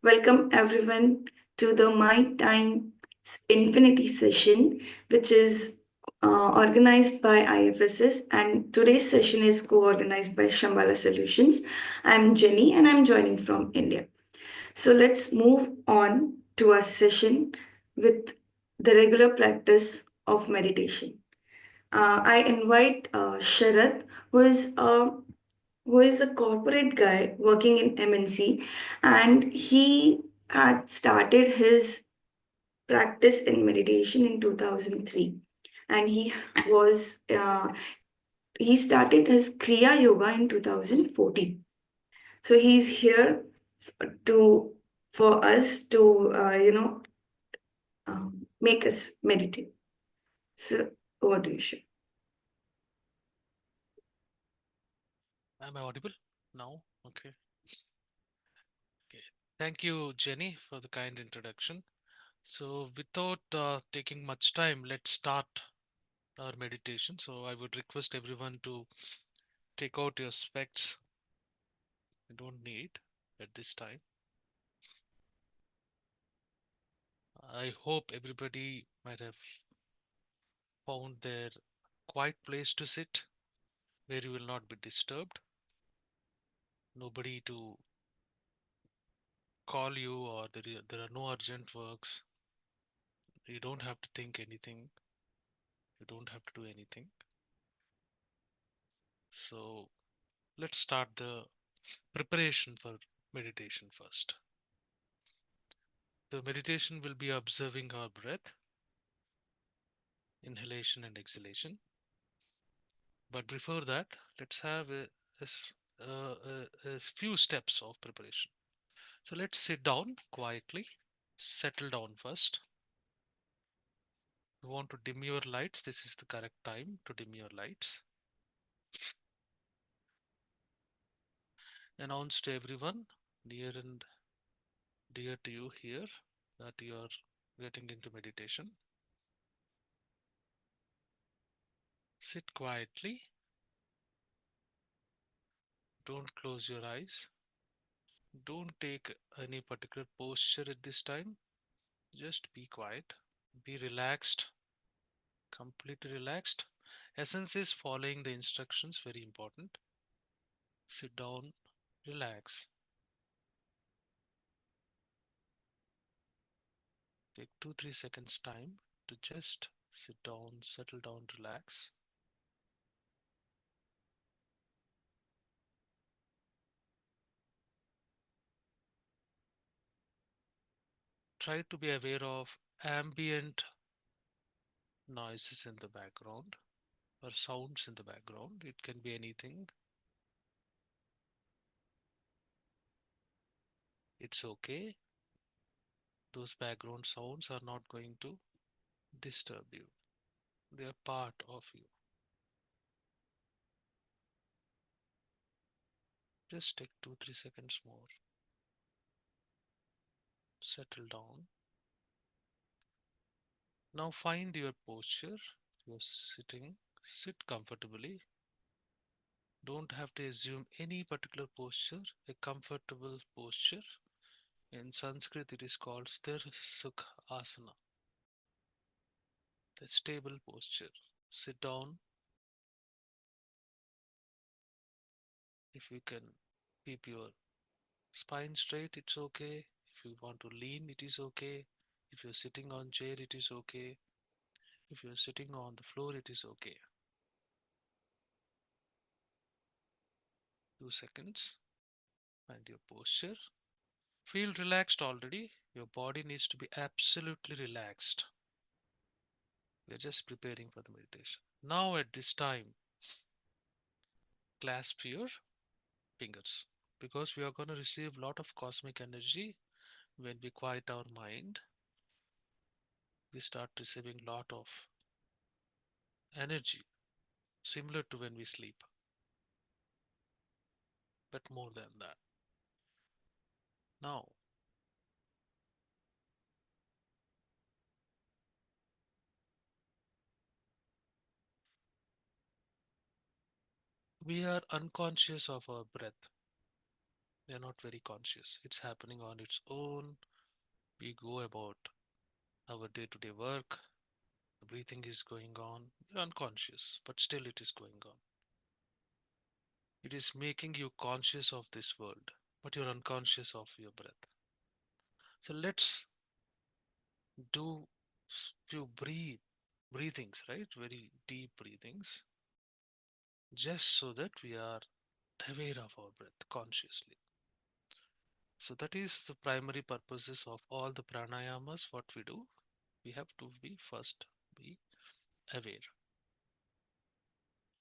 Welcome everyone to the My Time Infinity session, which is organized by IFSS, and today's session is co-organized by Shambhala Solutions. I'm Jenny and I'm joining from India. So let's move on to our session with the regular practice of meditation. I invite Sharad, who is a corporate guy working in MNC, and he had started his practice in meditation in 2003, and was he started his Kriya Yoga in 2014. So he's here to for us to make us meditate. So over to you, Shiv. Am I audible now? Okay. Okay. Thank you, Jenny, for the kind introduction. So, without taking much time, let's start our meditation. So, I would request everyone to take out your specs. You don't need at this time. I hope everybody might have found their quiet place to sit where you will not be disturbed. Nobody to call you, or there are no urgent works. You don't have to think anything. You don't have to do anything. So, let's start the preparation for meditation first. The meditation will be observing our breath, inhalation and exhalation. But before that, let's have a few steps of preparation. So let's sit down quietly, settle down first. You want to dim your lights. This is the correct time to dim your lights. Announce to everyone near and dear to you here that you are getting into meditation. Sit quietly. Don't close your eyes. Don't take any particular posture at this time. Just be quiet. Be relaxed. Completely relaxed. Essence is following the instructions, very important. Sit down, relax. Take 2-3 seconds time to just sit down, settle down, relax. Try to be aware of ambient noises in the background or sounds in the background. It can be anything. It's okay. Those background sounds are not going to disturb you. They are part of you. Just take 2-3 seconds more. Settle down. Now find your posture. You're sitting. Sit comfortably. Don't have to assume any particular posture. A comfortable posture. In Sanskrit, it is called Sthir Sukha Asana. A stable posture. Sit down. If you can keep your spine straight, it's okay. If you want to lean, it is okay. If you're sitting on chair, it is okay. If you're sitting on the floor, it is okay. 2 seconds. Find your posture. Feel relaxed already. Your body needs to be absolutely relaxed. We are just preparing for the meditation. Now, at this time, clasp your fingers because we are going to receive a lot of cosmic energy when we quiet our mind. We start receiving a lot of energy similar to when we sleep, but more than that. Now, we are unconscious of our breath. We are not very conscious. It's happening on its own. We go about our day to day work. The breathing is going on. You're unconscious, but still it is going on. It is making you conscious of this world, but you're unconscious of your breath. So let's do few breathings, right? Very deep breathings, just so that we are aware of our breath consciously. So that is the primary purposes of all the pranayamas. What we do, we have to be first be aware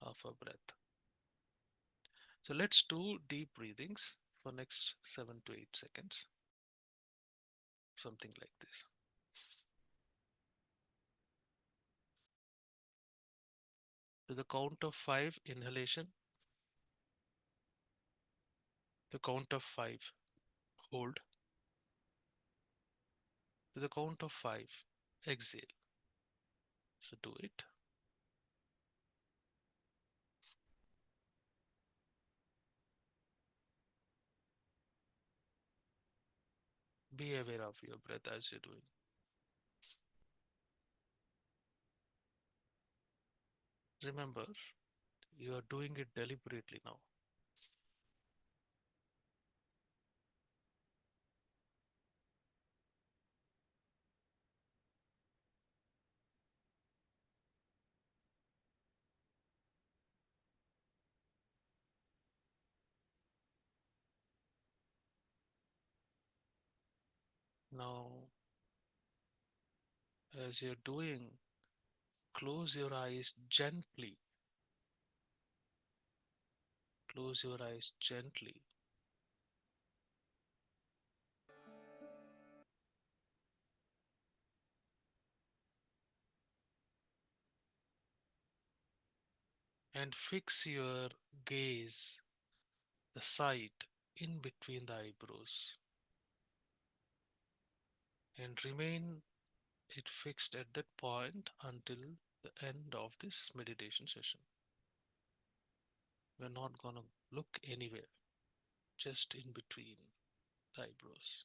of our breath. So let's do deep breathings for next 7 to 8 seconds, something like this. To the count of 5, inhalation. The count of 5, hold. To the count of 5, exhale. So do it. Be aware of your breath as you're doing. Remember, you are doing it deliberately now. Now, as you're doing, close your eyes gently. Close your eyes gently. And fix your gaze, the sight in between the eyebrows, and remain it fixed at that point until the end of this meditation session. We're not going to look anywhere, just in between the eyebrows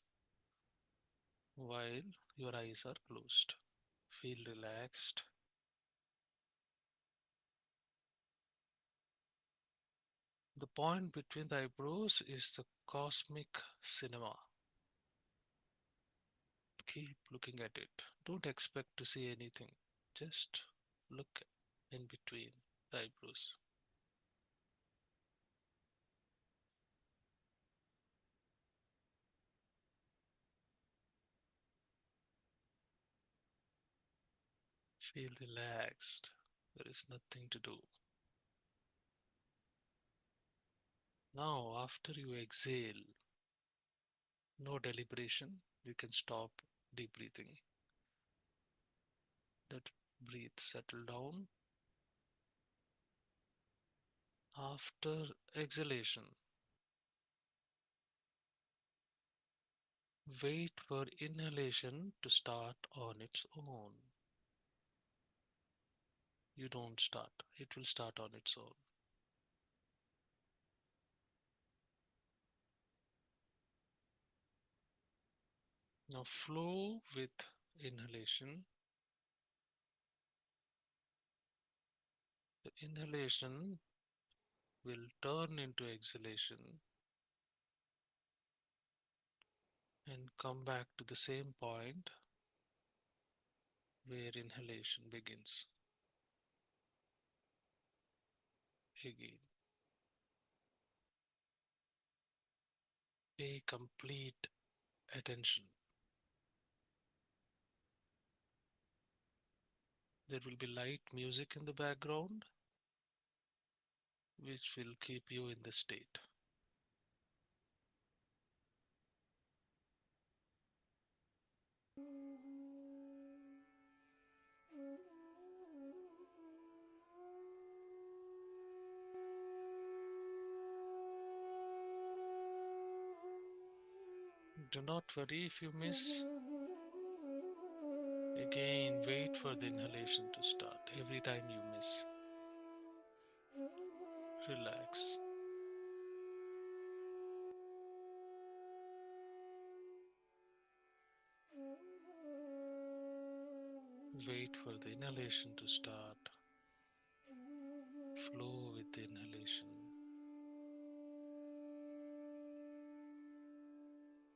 while your eyes are closed. Feel relaxed. The point between the eyebrows is the cosmic cinema. Keep looking at it. Don't expect to see anything. Just look in between the eyebrows. Feel relaxed. There is nothing to do. Now, after you exhale, no deliberation, you can stop deep breathing. Let breathe settle down. After exhalation, wait for inhalation to start on its own. You don't start, it will start on its own. Now flow with inhalation. The inhalation will turn into exhalation and come back to the same point where inhalation begins. Again, pay complete attention. There will be light music in the background which will keep you in the state. Do not worry if you miss. Again, wait for the inhalation to start. Every time you miss, relax. Wait for the inhalation to start. Flow with the inhalation.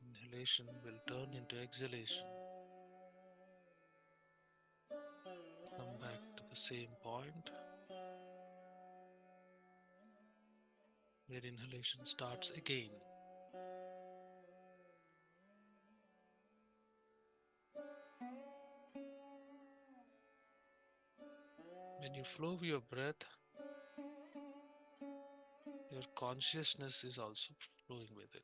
Inhalation will turn into exhalation. Come back to the same point where inhalation starts again. When you flow with your breath, your consciousness is also flowing with it.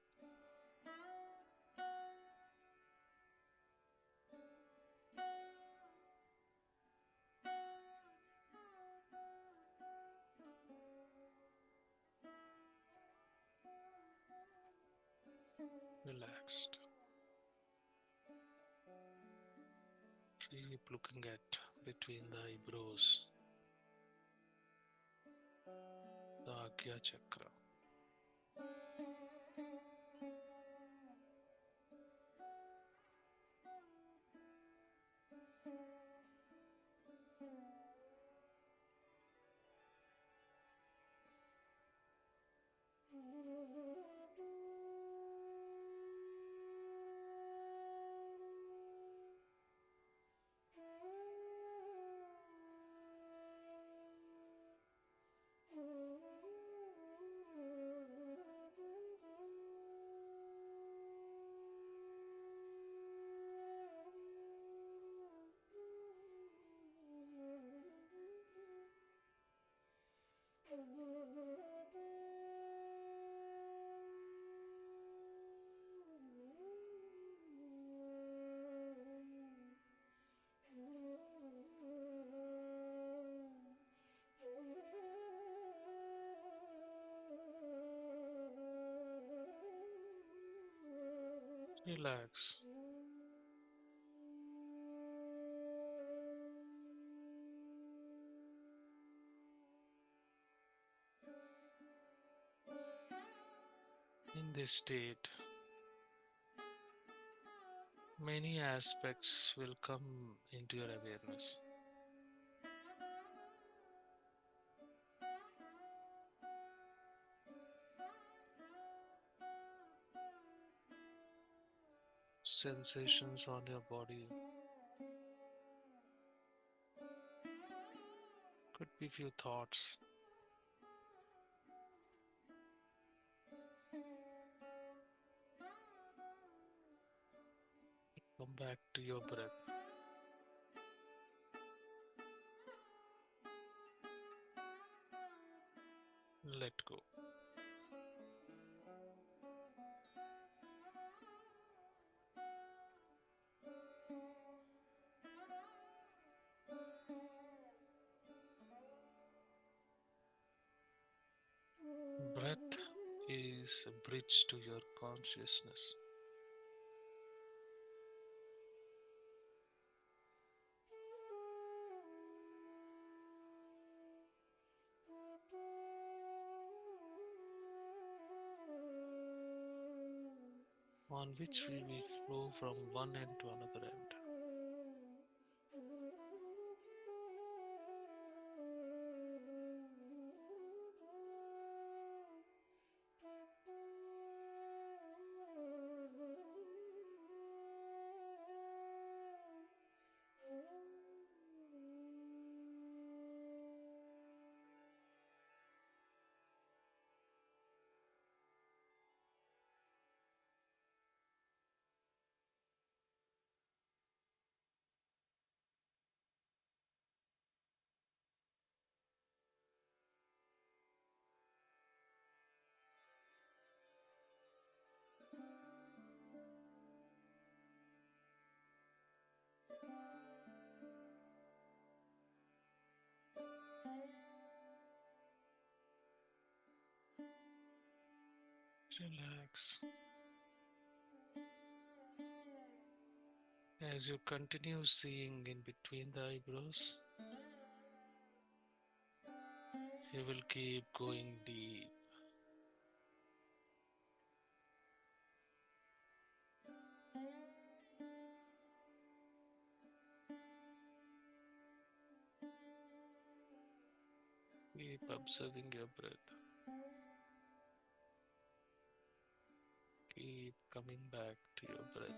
Relaxed. Keep looking at between the eyebrows, the Agya chakra. Relax. In this state, many aspects will come into your awareness. Sensations on your body, could be few thoughts. Come back to your breath. Let go. Breath is a bridge to your consciousness. On which we will flow from one end to another end. Relax. As you continue seeing in between the eyebrows, you will keep going deep. Keep observing your breath. Keep coming back to your breath.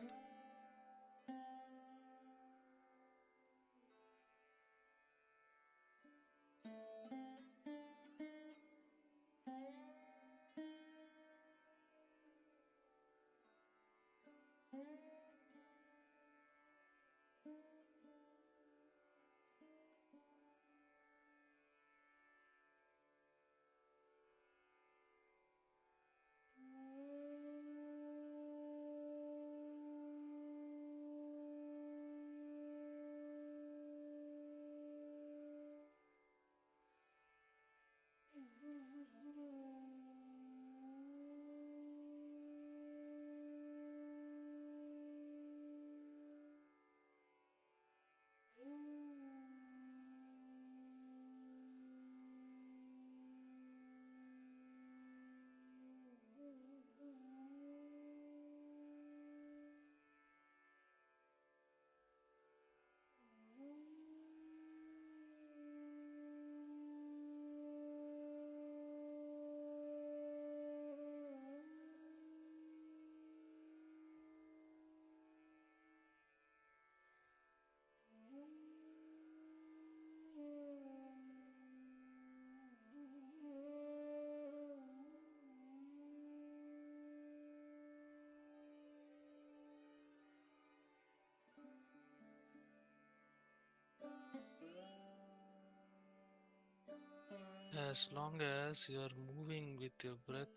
As long as you are moving with your breath,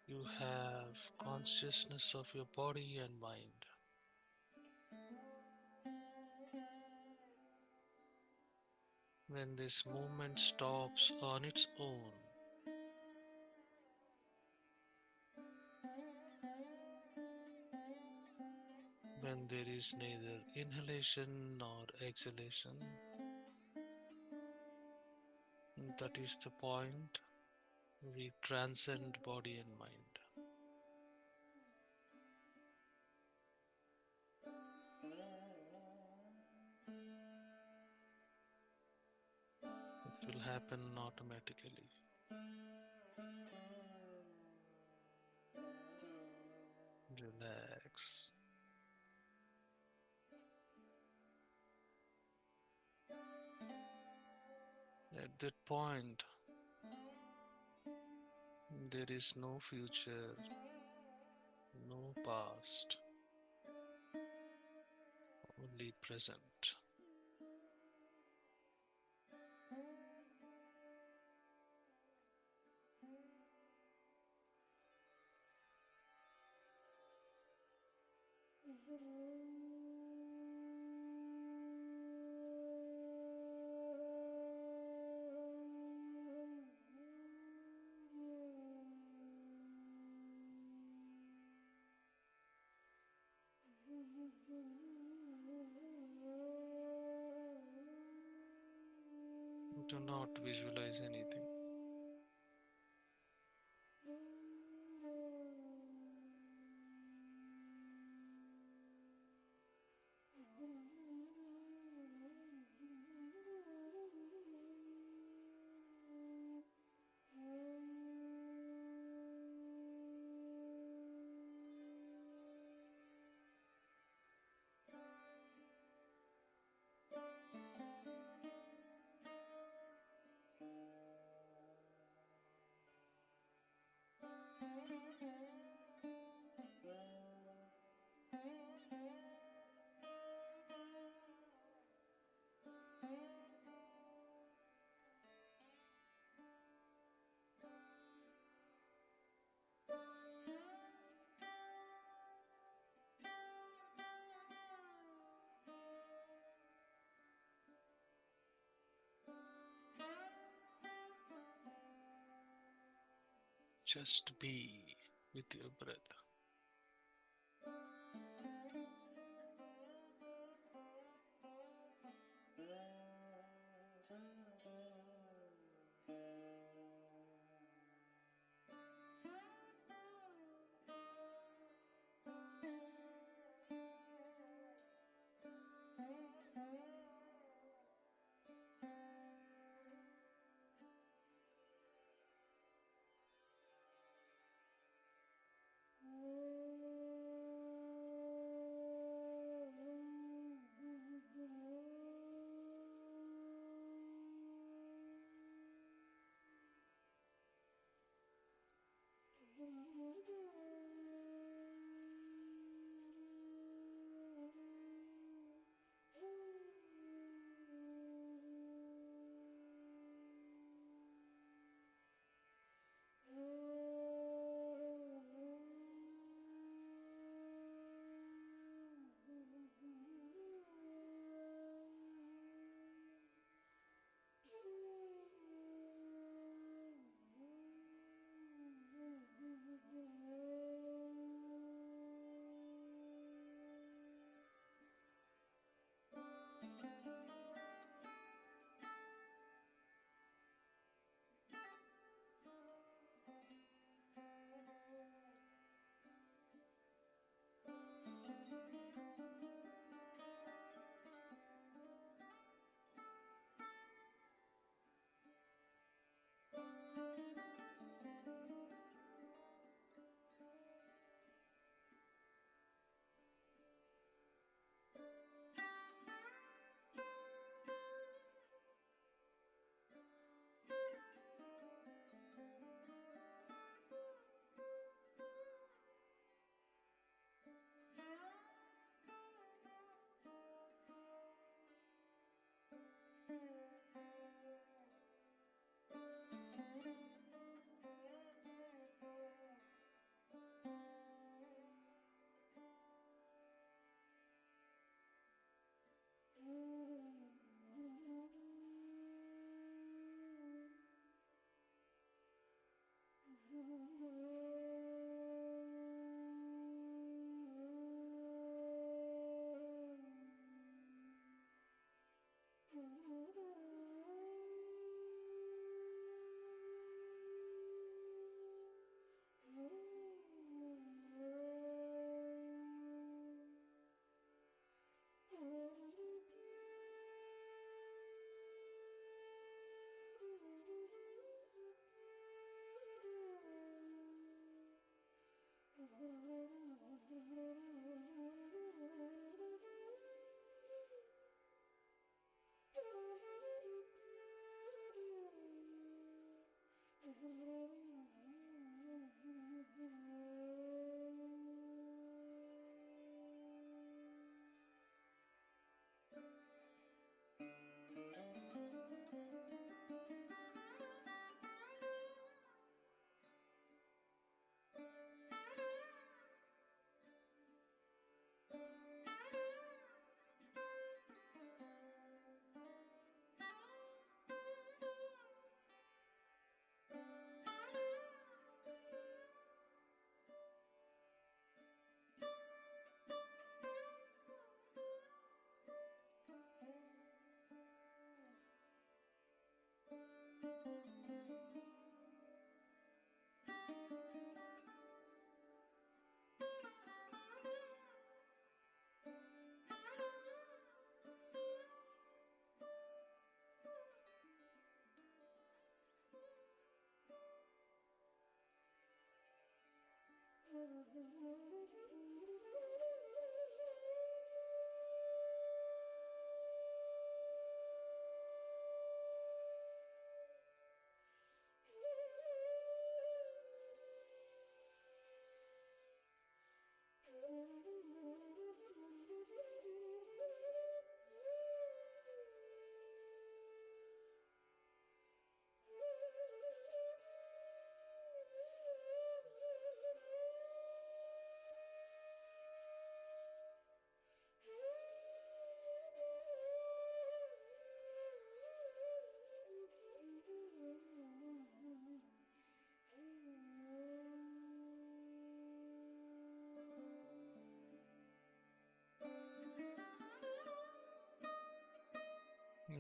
you have consciousness of your body and mind. When this movement stops on its own, when there is neither inhalation nor exhalation, that is the point. We transcend body and mind. It will happen automatically. Relax. At that point, there is no future, no past, only present. Do not visualize anything. Just be with your breath.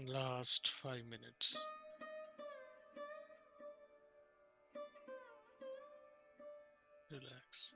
Last 5 minutes. Relax.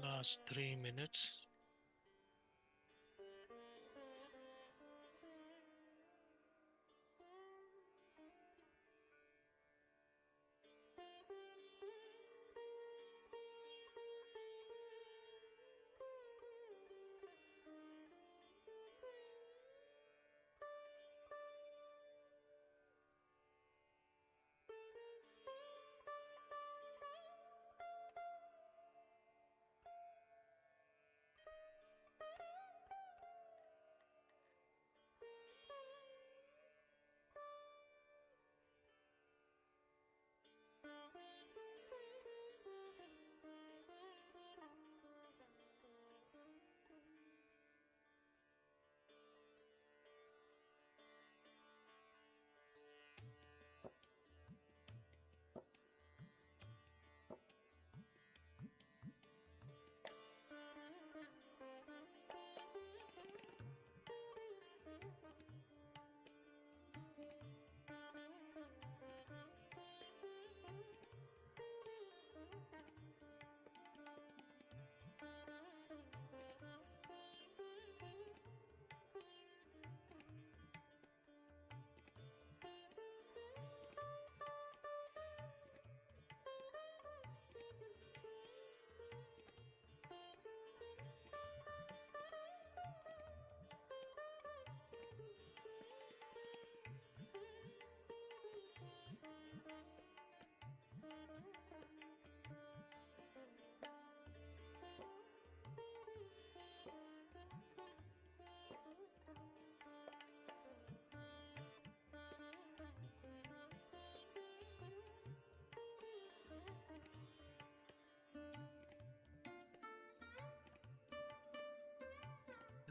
Last 3 minutes.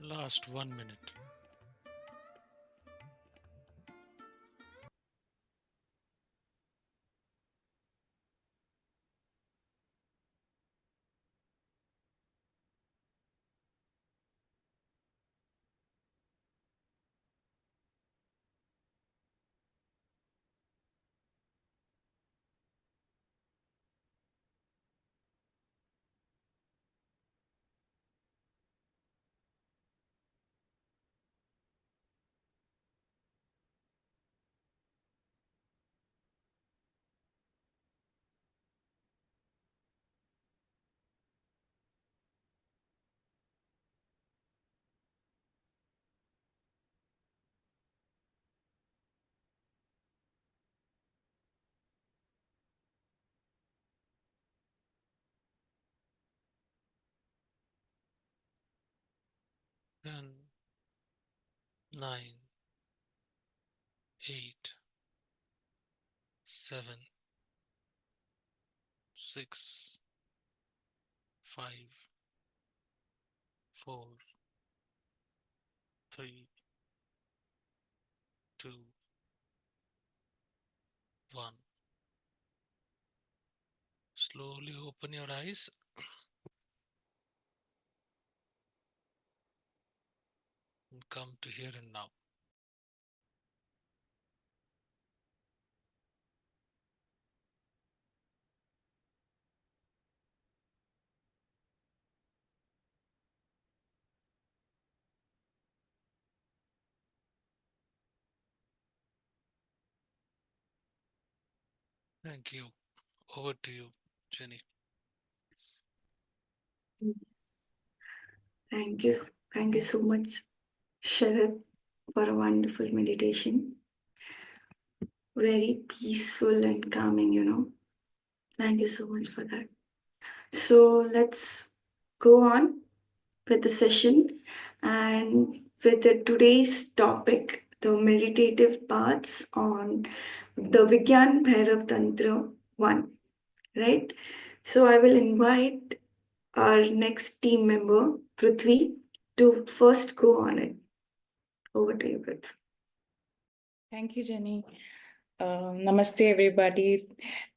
Last 1 minute. And 9, 8, 7, 6, 5, 4, 3, 2, 1. Slowly open your eyes and come to here and now. Thank you. Over to you, Jenny. Yes. Thank you. Thank you so much, Sharad, for a wonderful meditation. Very peaceful and calming. Thank you so much for that. So let's go on with the session and with today's topic, the meditative paths on the Vigyan Bhairav Tantra 1, right? So I will invite our next team member, Prithvi, to first go on it. Over to you, Prithvi. Thank you, Jenny. Namaste, everybody,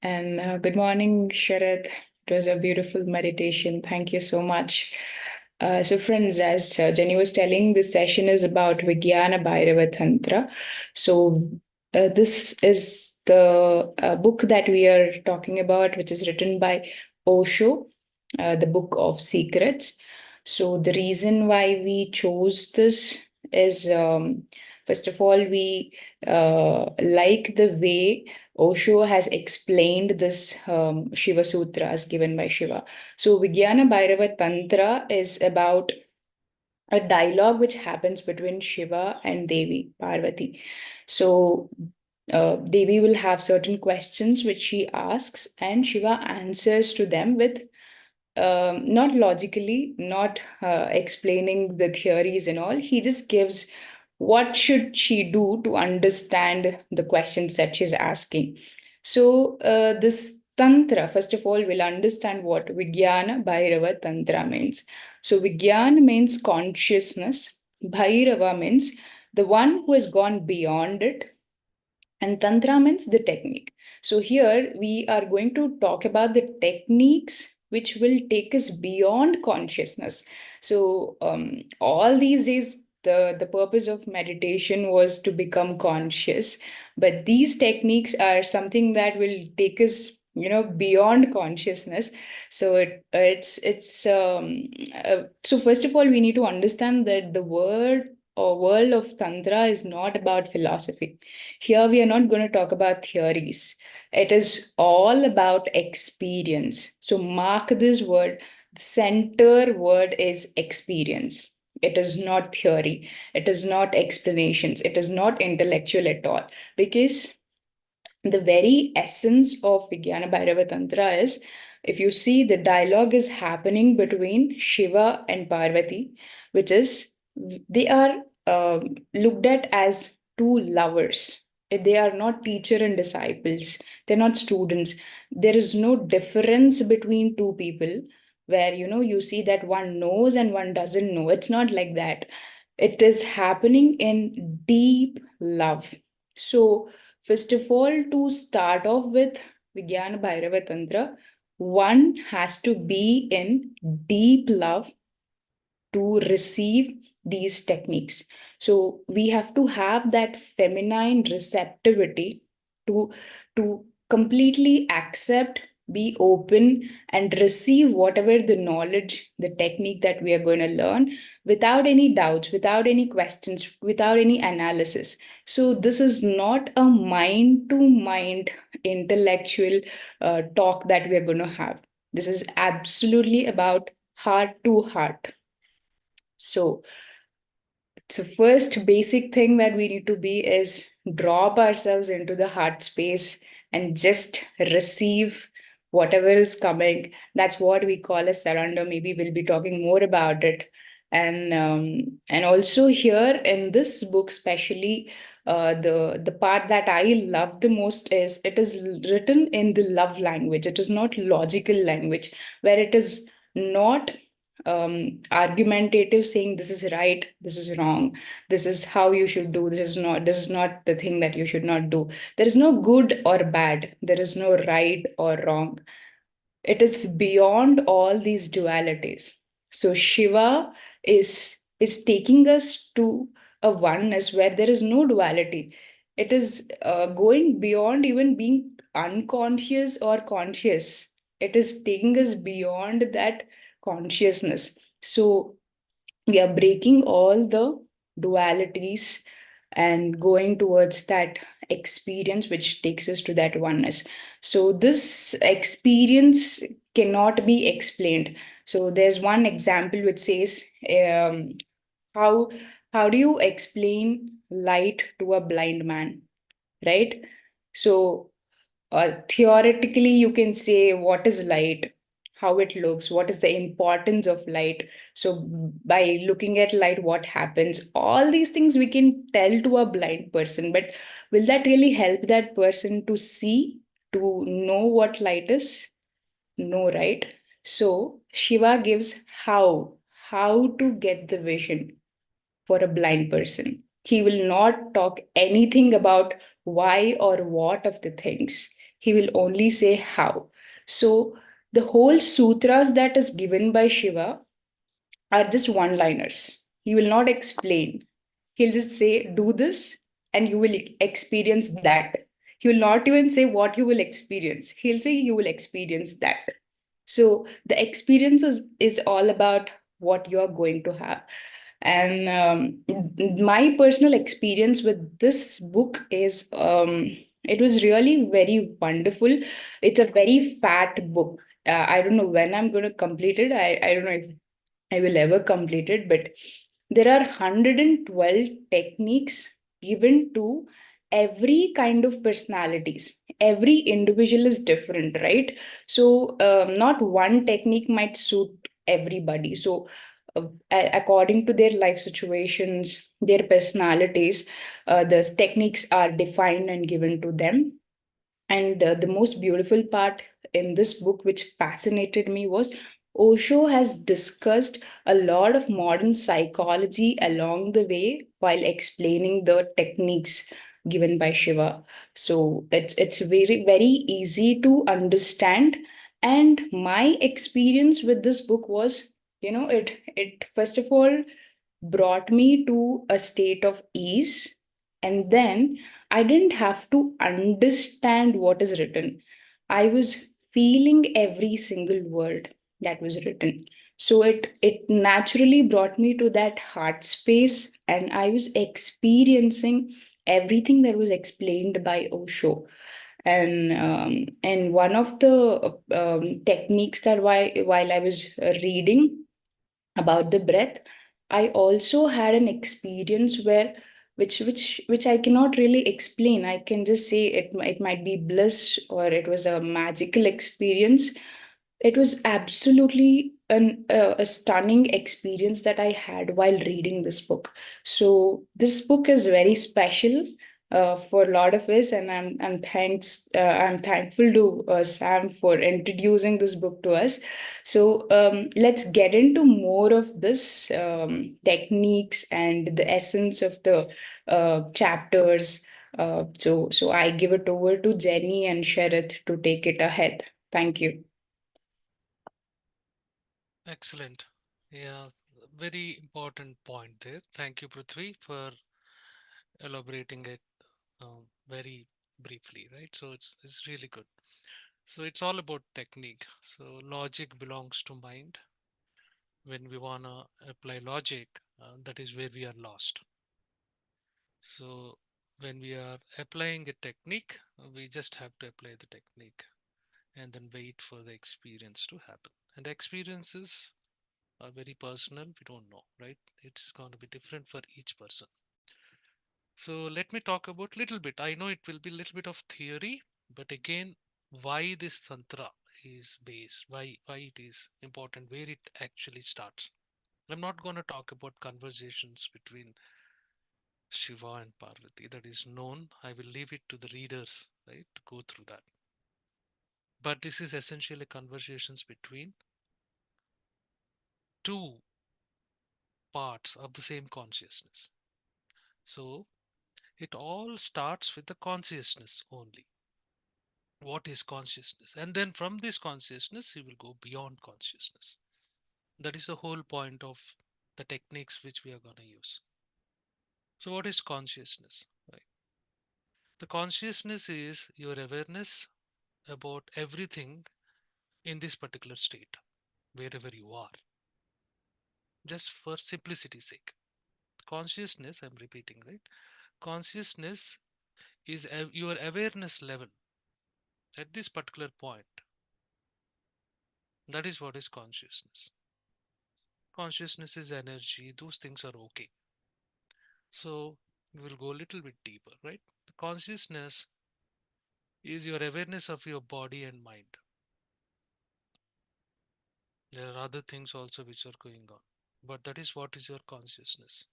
and good morning, Sharad. It was a beautiful meditation. Thank you so much. So, friends, as Jenny was telling, this session is about Vignana Bhairava Tantra. So, this is the book that we are talking about, which is written by Osho. the Book of Secrets. So the reason why we chose this is, first of all, we like the way Osho has explained this Shiva Sutras given by Shiva. So Vignana Bhairava Tantra is about a dialogue which happens between Shiva and Devi, Parvati. So Devi will have certain questions which she asks, and Shiva answers to them with not logically, not explaining the theories and all. He just gives what should she do to understand the questions that she's asking. So this tantra, first of all, will understand what Vignana Bhairava Tantra means. So Vigyan means consciousness. Bhairava means the one who has gone beyond it, and Tantra means the technique. So here we are going to talk about the techniques which will take us beyond consciousness. So all these days, the purpose of meditation was to become conscious, but these techniques are something that will take us, beyond consciousness. So so first of all, we need to understand that the word or world of Tantra is not about philosophy. Here, we are not going to talk about theories. It is all about experience. So, mark this word. The center word is experience. It is not theory. It is not explanations. It is not intellectual at all. Because the very essence of Vignana Bhairava Tantra is, if you see, the dialogue is happening between Shiva and Parvati, which is they are looked at as two lovers. They are not teacher and disciples. They're not students. There is no difference between two people where you see that one knows and one doesn't know. It's not like that. It is happening in deep love. So first of all, to start off with Vignana Bhairava Tantra, one has to be in deep love to receive these techniques. So we have to have that feminine receptivity to completely accept, be open, and receive whatever the knowledge, the technique that we are going to learn without any doubts, without any questions, without any analysis. So this is not a mind to mind intellectual talk that we are going to have. This is absolutely about heart to heart. So first basic thing that we need to be is drop ourselves into the heart space and just receive whatever is coming. That's what we call a surrender. Maybe we'll be talking more about it. And also here in this book, especially the part that I love the most is it is written in the love language. It is not logical language, where it is not argumentative, saying this is right, this is wrong, this is how you should do, this is not the thing that you should not do. There is no good or bad, there is no right or wrong. It is beyond all these dualities. So Shiva is taking us to a oneness where there is no duality. It is going beyond even being unconscious or conscious. It is taking us beyond that consciousness. So we are breaking all the dualities and going towards that experience which takes us to that oneness. So this experience cannot be explained. So there's one example which says, how how do you explain light to a blind man, right? So theoretically, you can say what is light, how it looks, what is the importance of light. So by looking at light, what happens? All these things we can tell to a blind person, but will that really help that person to see, to know what light is? No, right? So Shiva gives how to get the vision for a blind person. He will not talk anything about why or what of the things. He will only say how. So the whole sutras that is given by Shiva are just one liners. He will not explain. He'll just say, do this, and you will experience that. He will not even say what you will experience. He'll say, you will experience that. So the experience is all about what you're going to have. And my personal experience with this book is it was really very wonderful. It's a very fat book. I don't know when I'm going to complete it. I don't know if I will ever complete it, but there are 112 techniques given to every kind of personalities. Every individual is different, right? So, not one technique might suit everybody. So, according to their life situations, their personalities, the techniques are defined and given to them. And the most beautiful part in this book, which fascinated me, was Osho has discussed a lot of modern psychology along the way while explaining the techniques given by Shiva. So it's very very easy to understand. And my experience with this book was, it first of all brought me to a state of ease, and then I didn't have to understand what is written. I was feeling every single word that was written. So it naturally brought me to that heart space, and I was experiencing everything that was explained by Osho. And one of the techniques that while I was reading about the breath, I also had an experience where which I cannot really explain. I can just say it might be bliss, or it was a magical experience. It was absolutely a stunning experience that I had while reading this book. So this book is very special for a lot of us, and I'm thankful to Sam for introducing this book to us. So let's get into more of this techniques and the essence of the chapters. So I give it over to Jenny and Sharad to take it ahead. Thank you. Excellent. Yeah, very important point there. Thank you, Prithvi, for elaborating it very briefly, right? So it's really good. So it's all about technique. So logic belongs to mind. When we wanna apply logic, that is where we are lost. So when we are applying a technique, we just have to apply the technique and then wait for the experience to happen. And experiences are very personal. We don't know, right? It's going to be different for each person. So let me talk about little bit. I know it will be a little bit of theory, but again, why this tantra is based, why it is important, where it actually starts. I'm not going to talk about conversations between Shiva and Parvati. That is known. I will leave it to the readers, right, to go through that. But this is essentially conversations between two parts of the same consciousness. So it all starts with the consciousness only. What is consciousness? And then from this consciousness, you will go beyond consciousness. That is the whole point of the techniques which we are going to use. So, what is consciousness? Right? The consciousness is your awareness about everything in this particular state, wherever you are, just for simplicity's sake. Consciousness, I'm repeating, right? Consciousness is your awareness level at this particular point. That is what is consciousness. Consciousness is energy, those things are okay. So we will go a little bit deeper, right? The consciousness is your awareness of your body and mind. There are other things also which are going on, but that is what is your consciousness.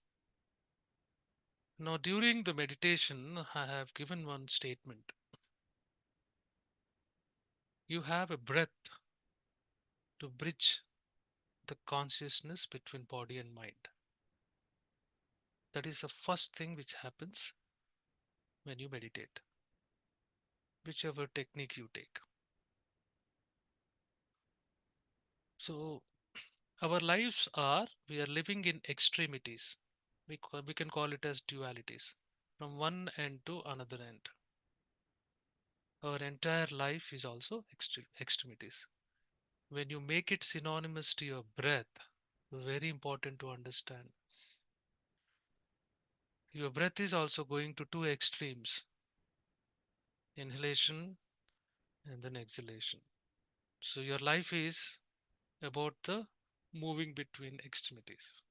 Now, during the meditation, I have given one statement. You have a breath to bridge the consciousness between body and mind. That is the first thing which happens when you meditate, whichever technique you take. So, our lives are, we are living in extremities. We can call it as dualities, from one end to another end. Our entire life is also extremities. when you make it synonymous to your breath, very important to understand. Your breath is also going to two extremes, inhalation and then exhalation. So your life is about the moving between extremities.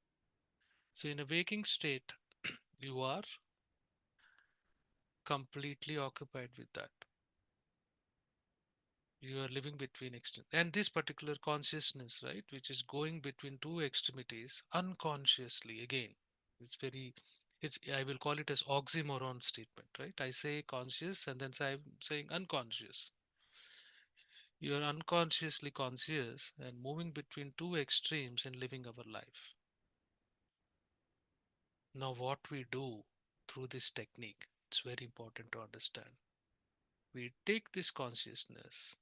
So in a waking state, you are completely occupied with that. You are living between extremes. And this particular consciousness, right, which is going between two extremities unconsciously, again, it's very, it's, I will call it as oxymoron statement, right? I say conscious and then say, I'm saying unconscious. You are unconsciously conscious and moving between two extremes in living our life. Now, what we do through this technique, it's very important to understand. We take this consciousness,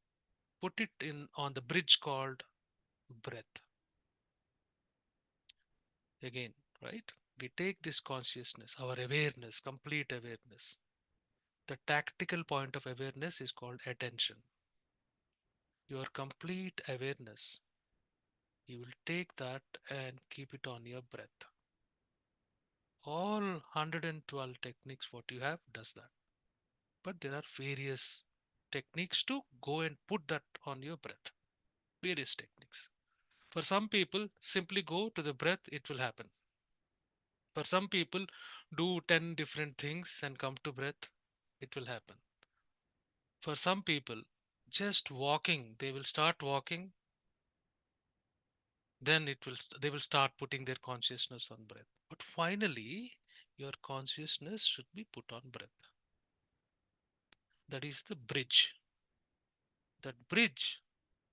put it in on the bridge called breath. Again, right? We take this consciousness, our awareness, complete awareness. The tactical point of awareness is called attention. Your complete awareness, you will take that and keep it on your breath. All 112 techniques what you have does that. But there are various techniques to go and put that on your breath. Various techniques. For some people, simply go to the breath, it will happen. For some people, do 10 different things and come to breath, it will happen. For some people, just walking, they will start walking, then they will start putting their consciousness on breath. But finally, your consciousness should be put on breath. That is the bridge. That bridge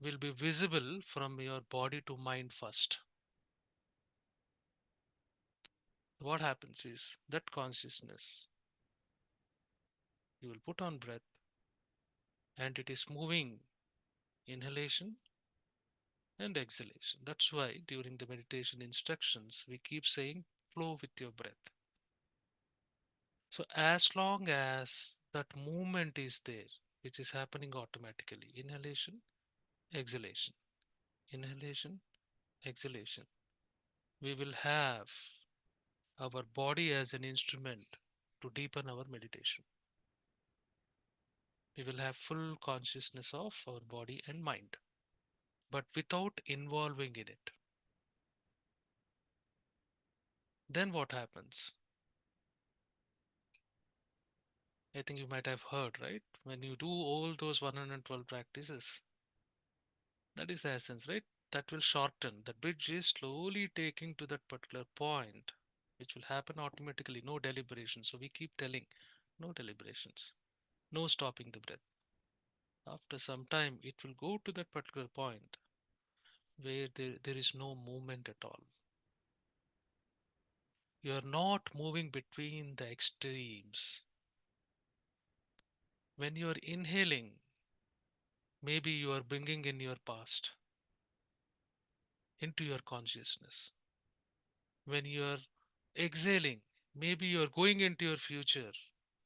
will be visible from your body to mind first. What happens is that consciousness you will put on breath and it is moving inhalation and exhalation. That's why during the meditation instructions we keep saying flow with your breath. So as long as that movement is there, which is happening automatically, inhalation, exhalation, inhalation, exhalation, we will have our body as an instrument to deepen our meditation. We will have full consciousness of our body and mind, but without involving in it. Then what happens? I think you might have heard, right? When you do all those 112 practices, that is the essence, right? That will shorten. The bridge is slowly taking to that particular point, which will happen automatically, no deliberation. So we keep telling, no deliberations, no stopping the breath. After some time, it will go to that particular point where there is no movement at all. You are not moving between the extremes. When you are inhaling, maybe you are bringing in your past into your consciousness. When you are exhaling, maybe you are going into your future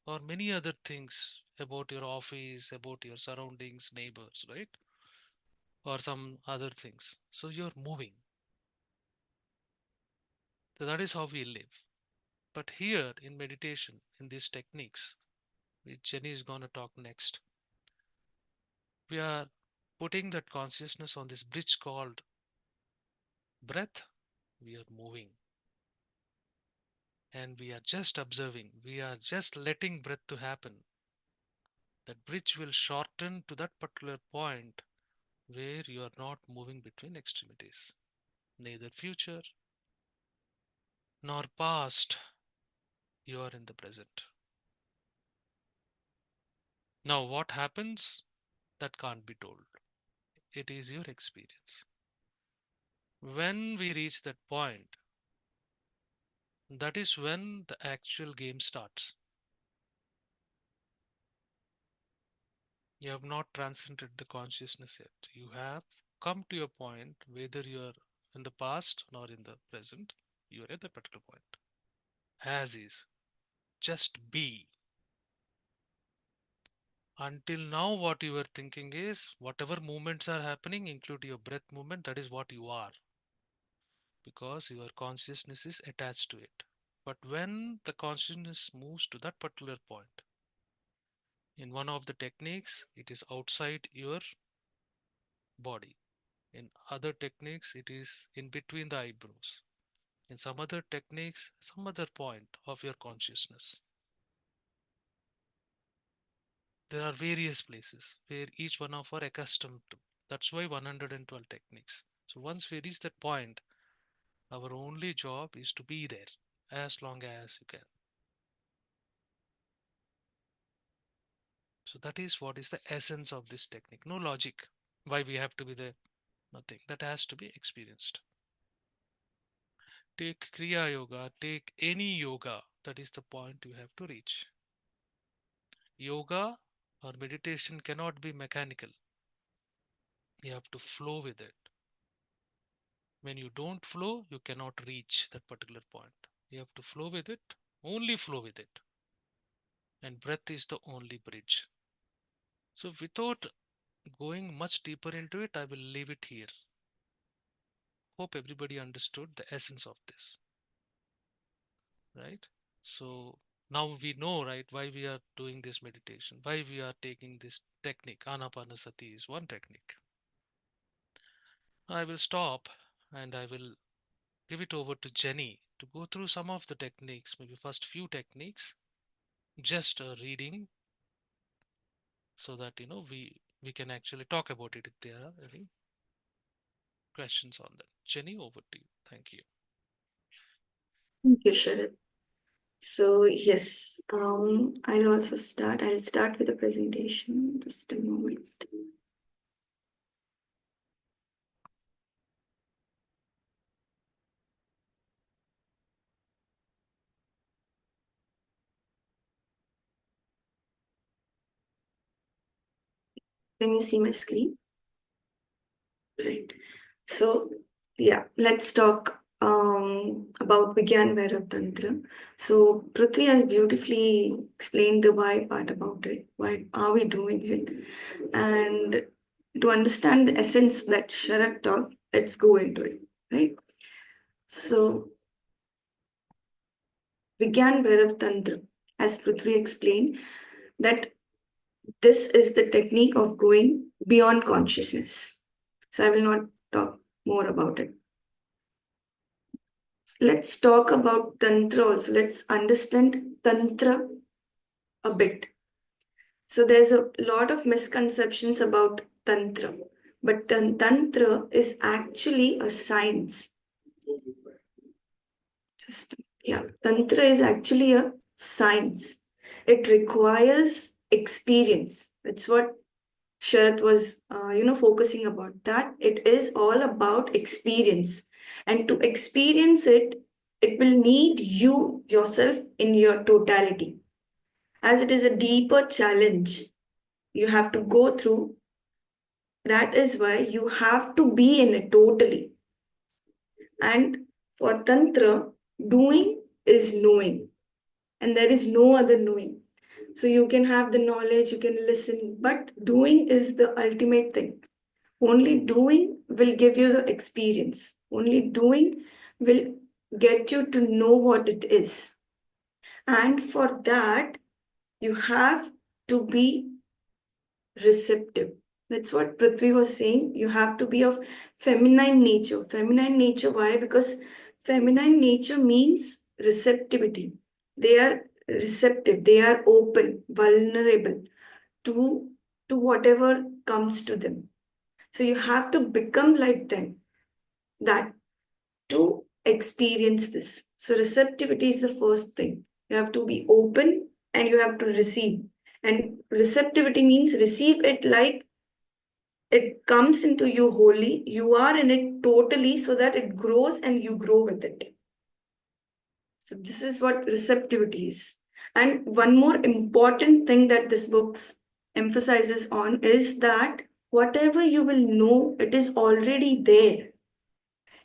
or many other things about your office, about your surroundings, neighbors, right? Or some other things. So you're moving. So that is how we live. But here in meditation, in these techniques, which Jenny is going to talk next, we are putting that consciousness on this bridge called breath. We are moving and we are just observing. We are just letting breath to happen. That bridge will shorten to that particular point where you are not moving between extremities, neither future nor past. You are in the present. Now, what happens? That can't be told. It is your experience. When we reach that point, that is when the actual game starts. You have not transcended the consciousness yet. You have come to a point, whether you are in the past nor in the present, you are at that particular point. As is. Just be. Until now, what you were thinking is whatever movements are happening, include your breath movement, that is what you are, because your consciousness is attached to it. But when the consciousness moves to that particular point, in one of the techniques, it is outside your body. In other techniques, it is in between the eyebrows. In some other techniques, some other point of your consciousness. There are various places where each one of are accustomed to. That's why 112 techniques. So once we reach that point, our only job is to be there as long as you can. So that is what is the essence of this technique. No logic. Why we have to be there? Nothing. That has to be experienced. Take Kriya Yoga, take any yoga. That is the point you have to reach. Yoga or meditation cannot be mechanical. You have to flow with it. When you don't flow, you cannot reach that particular point. You have to flow with it, only flow with it. And breath is the only bridge. So without going much deeper into it, I will leave it here. Hope everybody understood the essence of this, right? So now we know, right, why we are doing this meditation, why we are taking this technique. Anapanasati is one technique. I will stop and I will give it over to Jenny to go through some of the techniques, maybe first few techniques, just reading, so that we can actually talk about it if there are any questions on that. Jenny, over to you. Thank you. Thank you, Sharad. So yes, I'll start with the presentation. Just a moment. Can you see my screen? Right. So yeah, let's talk about Vignana Tantra. So Prithvi has beautifully explained the why part about it. Why are we doing it? And to understand the essence that Sharad taught, let's go into it, right? So Vignana Tantra, as Prithvi explained, that this is the technique of going beyond consciousness. So I will not talk more about it. Let's talk about Tantra also. Let's understand Tantra a bit. So there's a lot of misconceptions about Tantra, but Tantra is actually a science. Tantra is actually a science. It requires experience. That's what Sharath was, focusing about. That it is all about experience, and to experience it, it will need you yourself in your totality, as it is a deeper challenge you have to go through. That is why you have to be in it totally. And for Tantra, doing is knowing, and there is no other knowing. So you can have the knowledge, you can listen, but doing is the ultimate thing. Only doing will give you the experience. Only doing will get you to know what it is. And for that, you have to be receptive. That's what Prithvi was saying. You have to be of feminine nature. Feminine nature, why? Because feminine nature means receptivity. They are receptive, they are open, vulnerable to, to whatever comes to them. So you have to become like them, that to experience this. So receptivity is the first thing. You have to be open and you have to receive. And receptivity means receive it like it comes into you wholly. You are in it totally so that it grows and you grow with it. So this is what receptivity is. And one more important thing that this book emphasizes on is that whatever you will know, it is already there.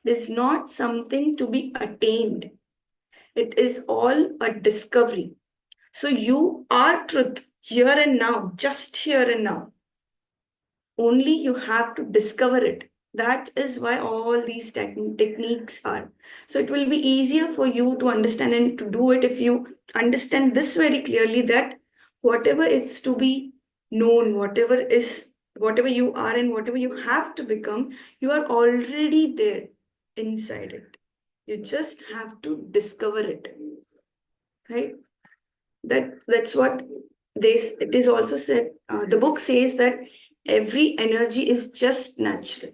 It is not something to be attained. It is all a discovery. So you are truth. here and now, just here and now. Only you have to discover it. That is why all these techniques are. So it will be easier for you to understand and to do it if you understand this very clearly, that whatever is to be known, whatever you are and whatever you have to become, you are already there inside it. You just have to discover it. Right? That's what it is also said. The book says that every energy is just natural.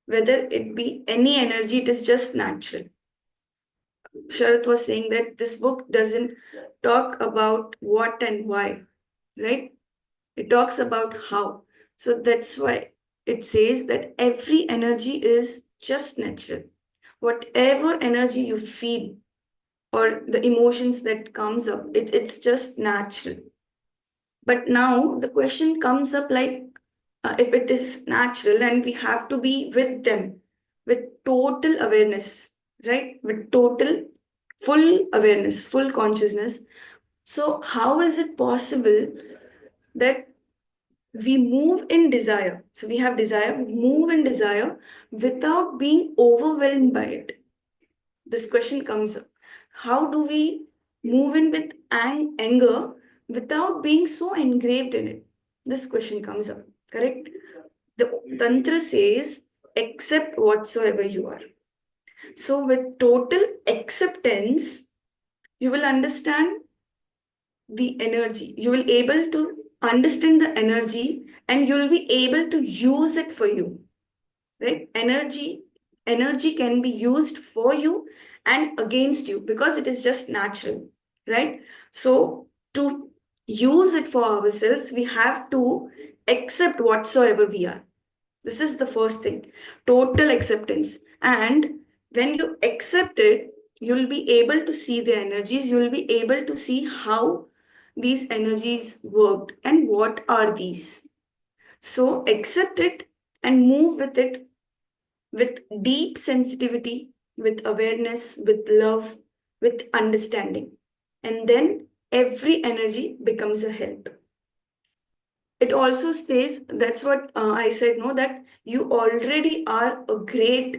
Whether it be any energy, it is just natural. Sharath was saying that this book doesn't talk about what and why, right? It talks about how. So that's why it says that every energy is just natural. Whatever energy you feel or the emotions that comes up, it's just natural. But now the question comes up like, if it is natural and we have to be with them with total awareness, right? With total, full awareness, full consciousness. So, how is it possible that we move in desire? So, we have desire, we move in desire without being overwhelmed by it. This question comes up. How do we move in with anger without being so engraved in it? This question comes up, correct? The Tantra says, accept whatsoever you are. So, with total acceptance, you will understand the energy. You will able to understand the energy and you will be able to use it for you. Right? Energy can be used for you and against you because it is just natural, right? So to use it for ourselves, we have to accept whatsoever we are. This is the first thing, total acceptance. And when you accept it, you'll be able to see the energies, you'll be able to see how these energies worked and what are these. So accept it and move with it with deep sensitivity, with awareness, with love, with understanding. And then every energy becomes a help. It also says, that's what I said, no, that you already are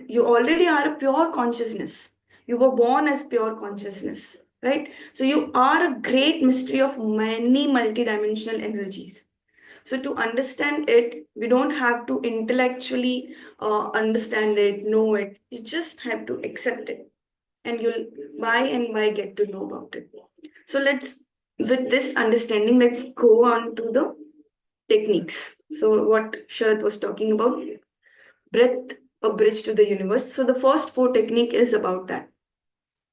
you already are a pure consciousness. You were born as pure consciousness, right? So you are a great mystery of many multidimensional energies. So to understand it, we don't have to intellectually understand it, know it. You just have to accept it. And you'll by and by get to know about it. So with this understanding, let's go on to the techniques. So what Sharath was talking about, breath, a bridge to the universe. So the first four technique is about that.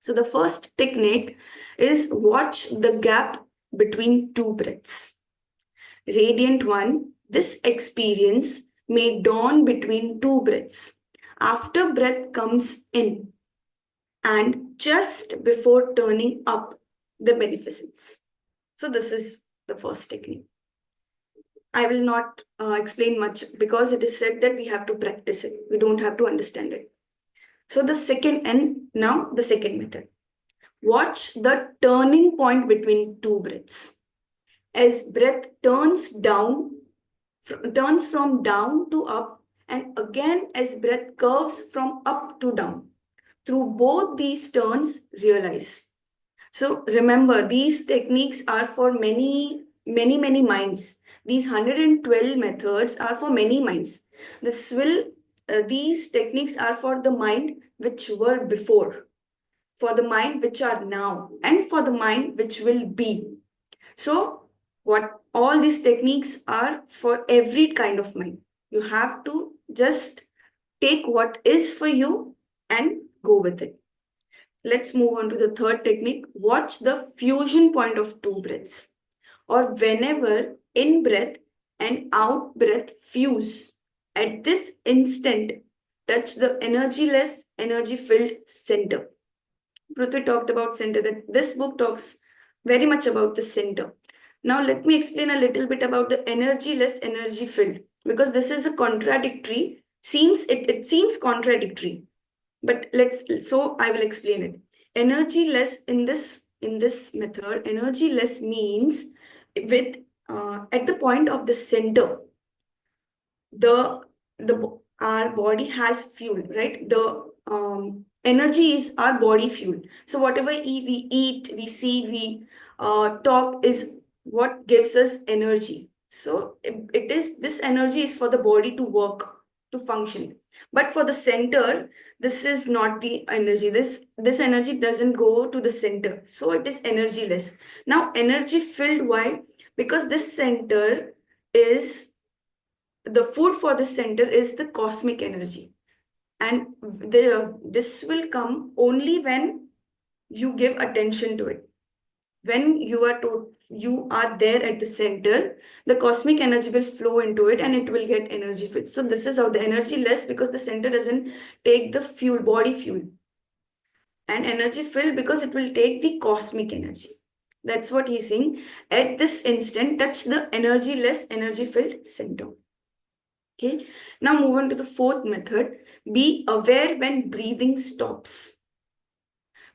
So the first technique is watch the gap between two breaths. Radiant one, this experience may dawn between two breaths. After breath comes in and just before turning up the beneficence. So this is the first technique. I will not explain much because it is said that we have to practice it. We don't have to understand it. So now the second method. Watch the turning point between two breaths. As breath turns from down to up, and again as breath curves from up to down. Through both these turns, realize. So remember, these techniques are for many, many, many minds. These 112 methods are for many minds. These techniques are for the mind which were before, for the mind which are now, and for the mind which will be. So what all these techniques are for every kind of mind. You have to just take what is for you and go with it. Let's move on to the third technique. Watch the fusion point of two breaths, or whenever in breath and out breath fuse. At this instant, touch the energyless, energy filled center. Prithvi talked about center, that this book talks very much about the center. Now, let me explain a little bit about the energyless, energy filled, because this is a contradictory, it seems contradictory. But so I will explain it. Energy less in this method, energy less means with at the point of the center, our body has fuel, right? The energy is our body fuel. So whatever we eat, we see, we talk is what gives us energy. So it is, this energy is for the body to work, to function. But for the center, this is not the energy. This energy doesn't go to the center, so it is energyless. Now energy filled, why? Because this center is, the food for the center is the cosmic energy, and this will come only when you give attention to it. When you are there at the center, the cosmic energy will flow into it and it will get energy filled. So this is how the energy less, because the center doesn't take the fuel, body fuel, and energy filled because it will take the cosmic energy. That's what he's saying. At this instant, touch the energy less, energy filled center. Okay, now move on to the fourth method. Be aware when breathing stops.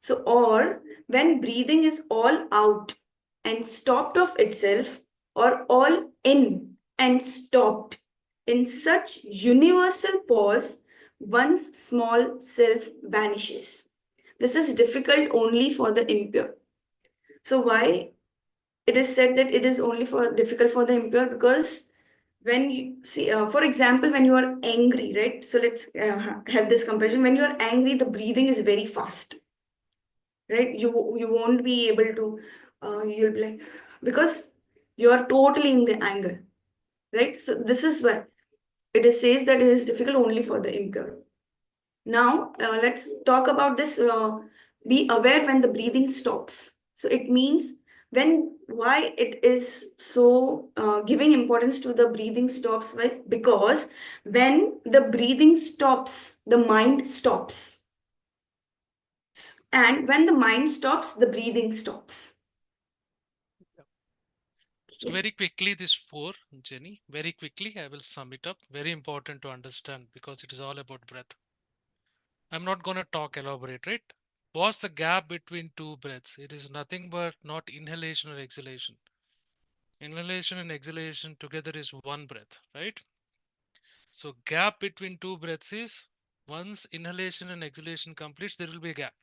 So, or when breathing is all out and stopped of itself, or all in and stopped. In such universal pause, one's small self vanishes. This is difficult only for the impure. So, why it is said that it is only for difficult for the impure? Because when you see, for example, when you are angry, right? So let's have this comparison. When you are angry, the breathing is very fast, right? You won't be able to, you'll be like, because you are totally in the anger, right? So this is why it is says that it is difficult only for the impure. Now, let's talk about this. Be aware when the breathing stops. So it means, when, why it is so giving importance to the breathing stops, right? Because when the breathing stops, the mind stops. And when the mind stops, the breathing stops. So very quickly, this four, Jenny, very quickly, I will sum it up. Very important to understand because it is all about breath. I'm not going to talk elaborate, right? What's the gap between two breaths? It is nothing but not inhalation or exhalation. Inhalation and exhalation together is one breath, right? So gap between two breaths is, once inhalation and exhalation completes, there will be a gap.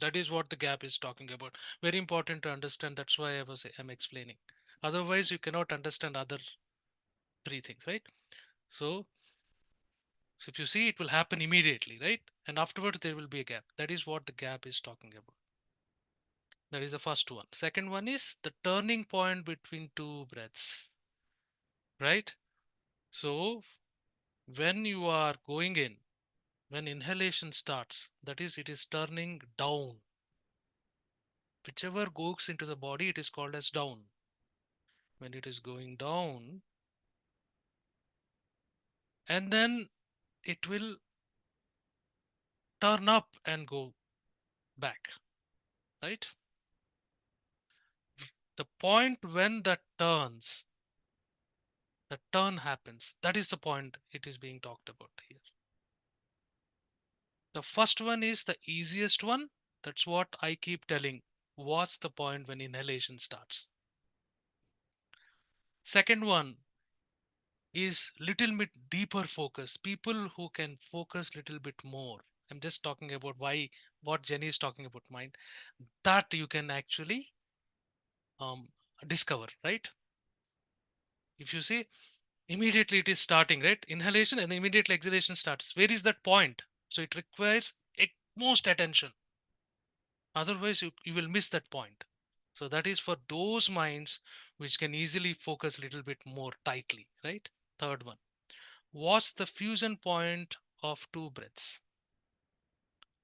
That is what the gap is talking about. Very important to understand. That's why I'm explaining. Otherwise, you cannot understand other three things, right? So, so if you see, it will happen immediately, right? And afterwards, there will be a gap. That is what the gap is talking about. That is the first one. Second one is the turning point between two breaths, right? So when you are going in, when inhalation starts, that is, it is turning down. Whichever goes into the body, it is called as down. When it is going down, and then it will turn up and go back, right? The point when that turns, the turn happens, that is the point it is being talked about here. The first one is the easiest one. That's what I keep telling. What's the point when inhalation starts? Second one is little bit deeper focus. People who can focus little bit more. I'm just talking about why, what Jenny is talking about mind, that you can actually um, discover, right? If you see, immediately it is starting, right? Inhalation and immediately exhalation starts. Where is that point? So it requires most attention. Otherwise, you will miss that point. So that is for those minds which can easily focus a little bit more tightly, right? Third one. What's the fusion point of two breaths?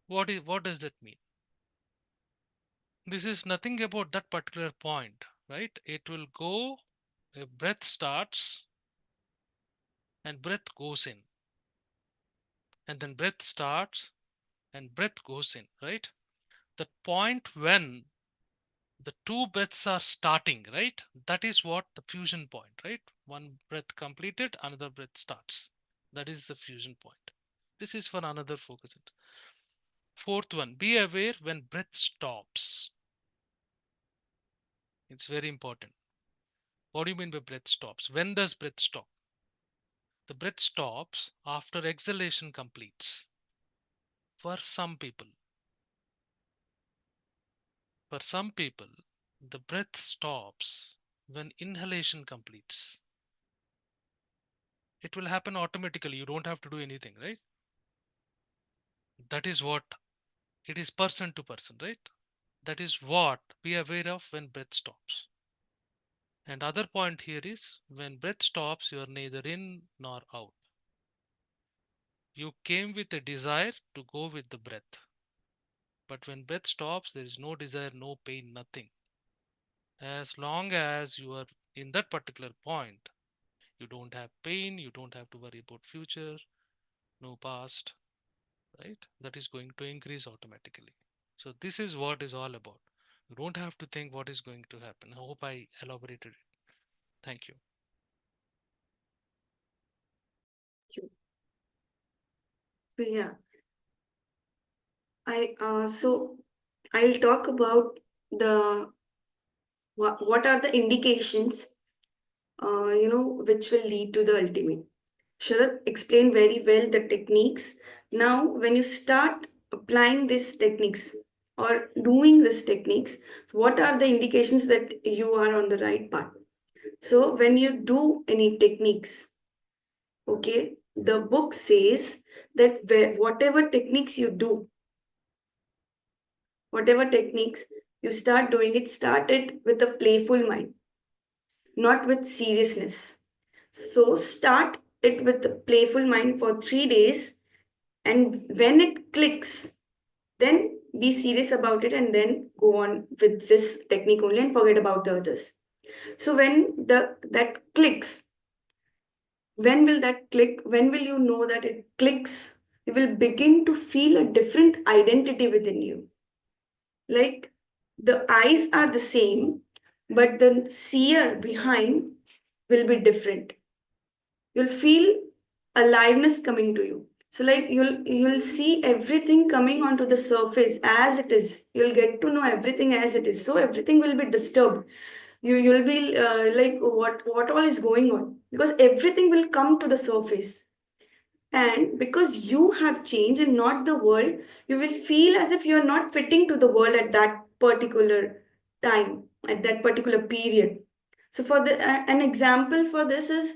What does that mean? This is nothing about that particular point, right? It will go, a breath starts and breath goes in, and then breath starts and breath goes in, right? The point when the two breaths are starting, right? That is what the fusion point, right? One breath completed, another breath starts. That is the fusion point. This is for another focus. Fourth one, be aware when breath stops. It's very important. What do you mean by breath stops? When does breath stop? The breath stops after exhalation completes. For some people, the breath stops when inhalation completes. It will happen automatically. You don't have to do anything, right? That is what it is, person to person, right? That is what be aware of when breath stops. And other point here is when breath stops, you are neither in nor out. You came with a desire to go with the breath. But when breath stops, there is no desire, no pain, nothing. As long as you are in that particular point, you don't have pain, you don't have to worry about future, no past, right? That is going to increase automatically. So this is what is all about. You don't have to think what is going to happen. I hope I elaborated it. Thank you. So yeah, so I'll talk about the what are the indications which will lead to the ultimate. Sharat explained very well the techniques. Now, when you start applying these techniques or doing these techniques, what are the indications that you are on the right path? So, when you do any techniques, okay, the book says that whatever techniques you do, whatever techniques you start doing, it started with a playful mind, not with seriousness. So start it with a playful mind for 3 days, and when it clicks, then be serious about it and then go on with this technique only and forget about the others. So when that clicks, when will that click? When will you know that it clicks? You will begin to feel a different identity within you. Like the eyes are the same, but the seer behind will be different. You'll feel aliveness coming to you. So like you'll see everything coming onto the surface as it is. You'll get to know everything as it is. So everything will be disturbed. You'll be like what all is going on, because everything will come to the surface. And because you have changed and not the world, you will feel as if you're not fitting to the world at that particular time, at that particular period. So, for an example for this is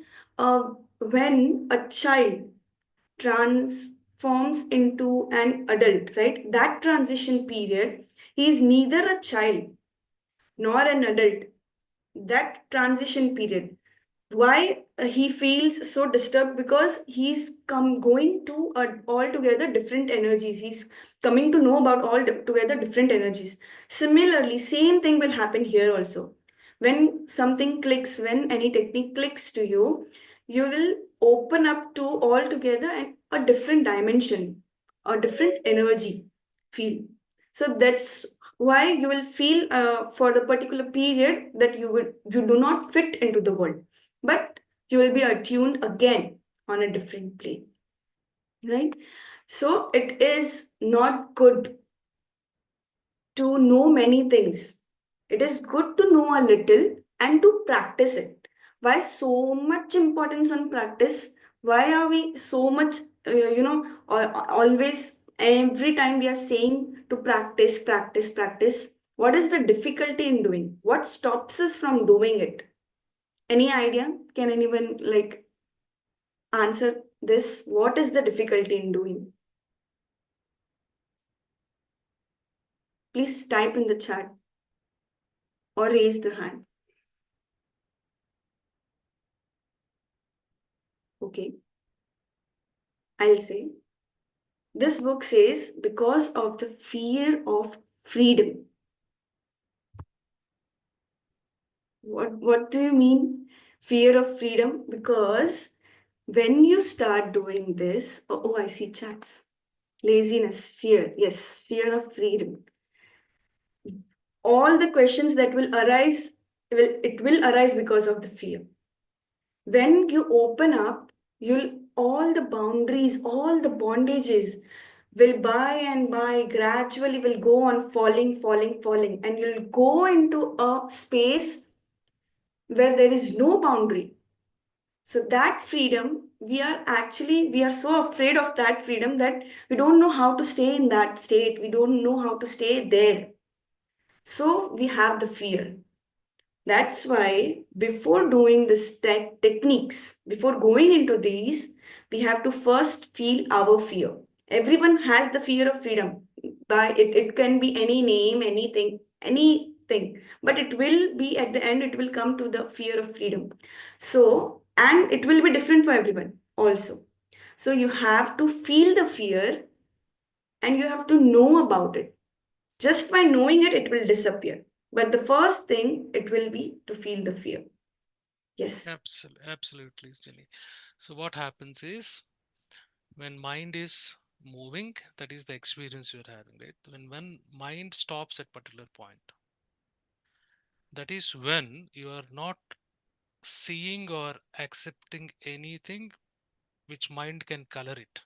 when a child transforms into an adult, right? That transition period, he is neither a child nor an adult. That transition period, why he feels so disturbed, because he's come going to altogether different energies. He's coming to know about all together different energies. Similarly, same thing will happen here also. When something clicks, when any technique clicks to you, you will open up to altogether and a different dimension, a different energy feel. So that's why you will feel for the particular period that you do not fit into the world, but you will be attuned again on a different plane, right? So it is not good to know many things. It is good to know a little and to practice it. Why so much importance on practice? Why are we so much, always, every time we are saying to practice, practice, practice? What is the difficulty in doing? What stops us from doing it? Any idea? Can anyone like answer this? What is the difficulty in doing? Please type in the chat or raise the hand. Okay, I'll say. This book says because of the fear of freedom. What do you mean? Fear of freedom? Because when you start doing this, oh, I see chats. Laziness, fear. Yes, fear of freedom. All the questions that will arise, it will arise because of the fear. When you open up, you'll all the boundaries, all the bondages will by and by gradually will go on falling, falling, falling, and you'll go into a space where there is no boundary. So that freedom, we are so afraid of that freedom that we don't know how to stay in that state. We don't know how to stay there. So we have the fear. That's why before doing this techniques, before going into these, we have to first feel our fear. Everyone has the fear of freedom. It can be any name, anything. But it will be at the end, it will come to the fear of freedom. So, and it will be different for everyone also. So you have to feel the fear and you have to know about it. Just by knowing it, it will disappear. But the first thing, it will be to feel the fear. Yes. Absolutely, Jenny. So what happens is when mind is moving, that is the experience you're having, right? When mind stops at particular point, that is when you are not seeing or accepting anything which mind can color it.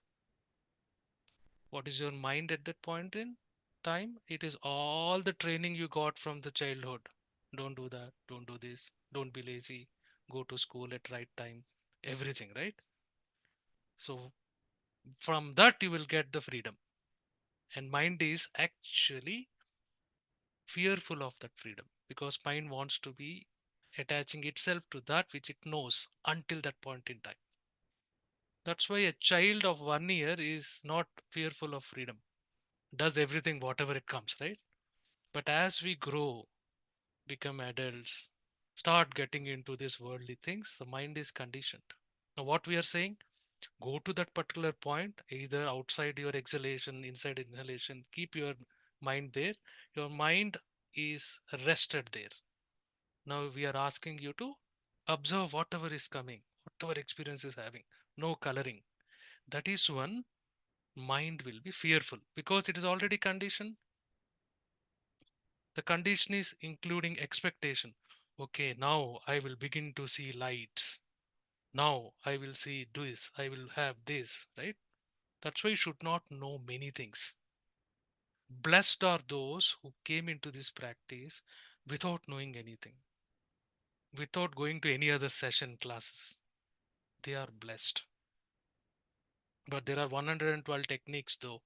What is your mind at that point in time? It is all the training you got from the childhood. Don't do that, don't do this, don't be lazy, go to school at right time, everything, right? So from that you will get the freedom. And mind is actually fearful of that freedom because mind wants to be attaching itself to that which it knows until that point in time. That's why a child of 1 year is not fearful of freedom, does everything whatever it comes, right? But as we grow, become adults, start getting into these worldly things, the mind is conditioned. Now, what we are saying, go to that particular point, either outside your exhalation, inside inhalation, keep your mind there. Your mind is rested there. Now, we are asking you to observe whatever is coming, whatever experience is having, no coloring. That is when mind will be fearful because it is already conditioned. The condition is including expectation. Okay, now I will begin to see lights. Now I will see this. I will have this, right? That's why you should not know many things. Blessed are those who came into this practice without knowing anything, without going to any other session classes. They are blessed. But there are 112 techniques though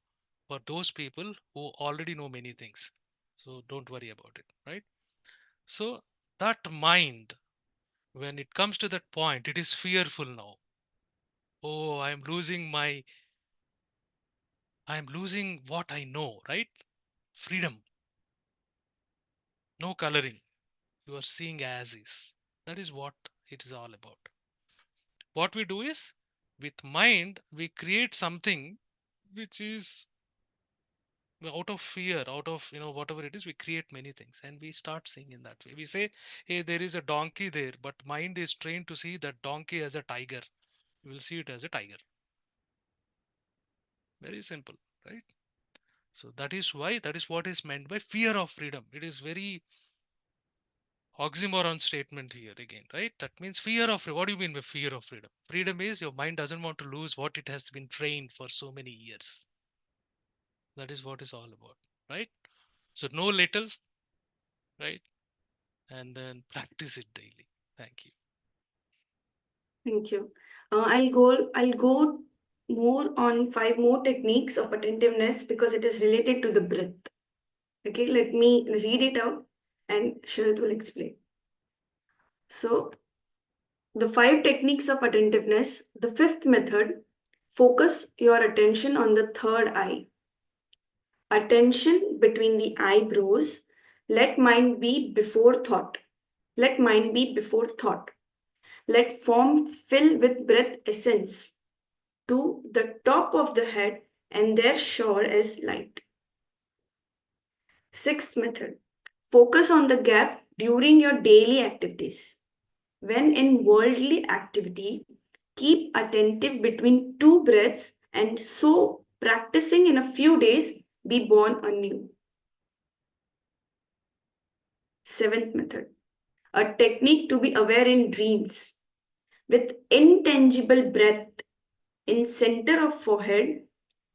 for those people who already know many things. So don't worry about it, right? So that mind, when it comes to that point, it is fearful now. Oh, I'm losing what I know, right? Freedom, no coloring. You are seeing as is. That is what it is all about. What we do is, with mind, we create something which is out of fear, out of whatever it is, we create many things and we start seeing in that way. We say, hey, there is a donkey there, but mind is trained to see that donkey as a tiger. You will see it as a tiger. Very simple, right? So that is why, that is what is meant by fear of freedom. It is very oxymoron statement here again, right? That means fear of what do you mean by fear of freedom? Freedom is your mind doesn't want to lose what it has been trained for so many years. That is what is all about, right? So know little, right? And then practice it daily. Thank you. Thank you. I'll go more on 5 more techniques of attentiveness because it is related to the breath. Okay, let me read it out and Sharad will explain. So, the 5 techniques of attentiveness, the 5th method, focus your attention on the third eye. Attention between the eyebrows. Let mind be before thought. Let mind be before thought. Let form fill with breath essence to the top of the head and there shower as light. 6th method. Focus on the gap during your daily activities. When in worldly activity, keep attentive between 2 breaths and so practicing in a few days, be born anew. 7th method. A technique to be aware in dreams. With intangible breath in center of forehead,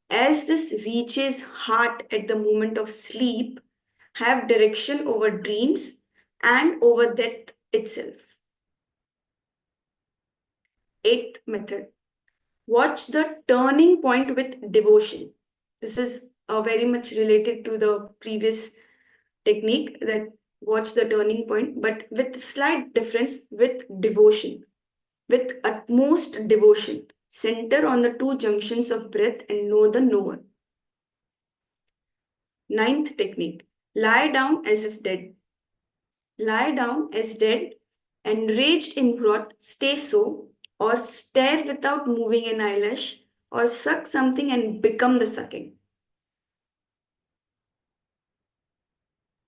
as this reaches heart at the moment of sleep, have direction over dreams and over death itself. Eighth method, watch the turning point with devotion. This is very much related to the previous technique, that watch the turning point, but with slight difference, with devotion, with utmost devotion. Center on the two junctions of breath and know the knower. Ninth technique, lie down as if dead. Lie down as dead, enraged in wrath, stay so, or stare without moving an eyelash, or suck something and become the sucking.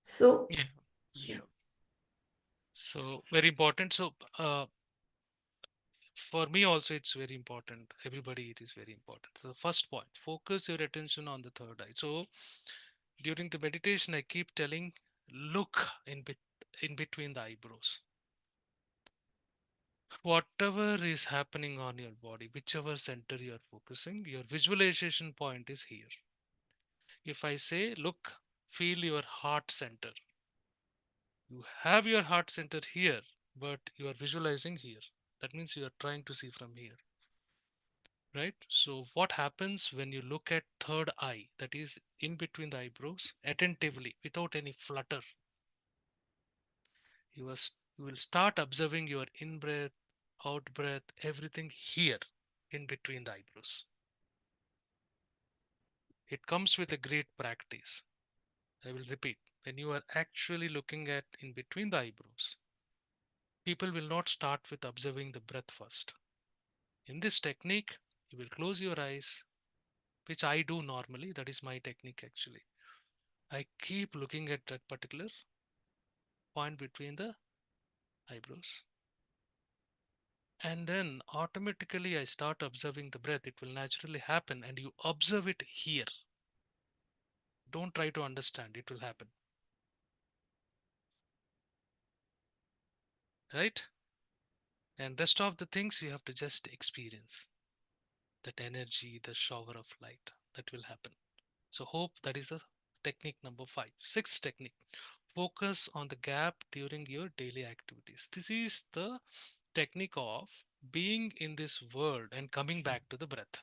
So, Yeah. yeah. So very important. So for me also it's very important. Everybody, it is very important. So the first point, focus your attention on the third eye. So during the meditation, I keep telling, look in between the eyebrows. Whatever is happening on your body, whichever center you are focusing, your visualization point is here. If I say, look, feel your heart center. You have your heart center here, but you are visualizing here. That means you are trying to see from here. Right? So what happens when you look at third eye, that is in between the eyebrows, attentively, without any flutter? You will start observing your in breath, out breath, everything here in between the eyebrows. It comes with a great practice. I will repeat. When you are actually looking at in between the eyebrows, people will not start with observing the breath first. In this technique, you will close your eyes, which I do normally. That is my technique actually. I keep looking at that particular point between the eyebrows. And then automatically I start observing the breath. It will naturally happen, and you observe it here. Don't try to understand, it will happen. Right? And rest of the things you have to just experience. That energy, the shower of light, that will happen. So hope that is the technique number 5. Sixth technique, focus on the gap during your daily activities. This is the technique of being in this world and coming back to the breath.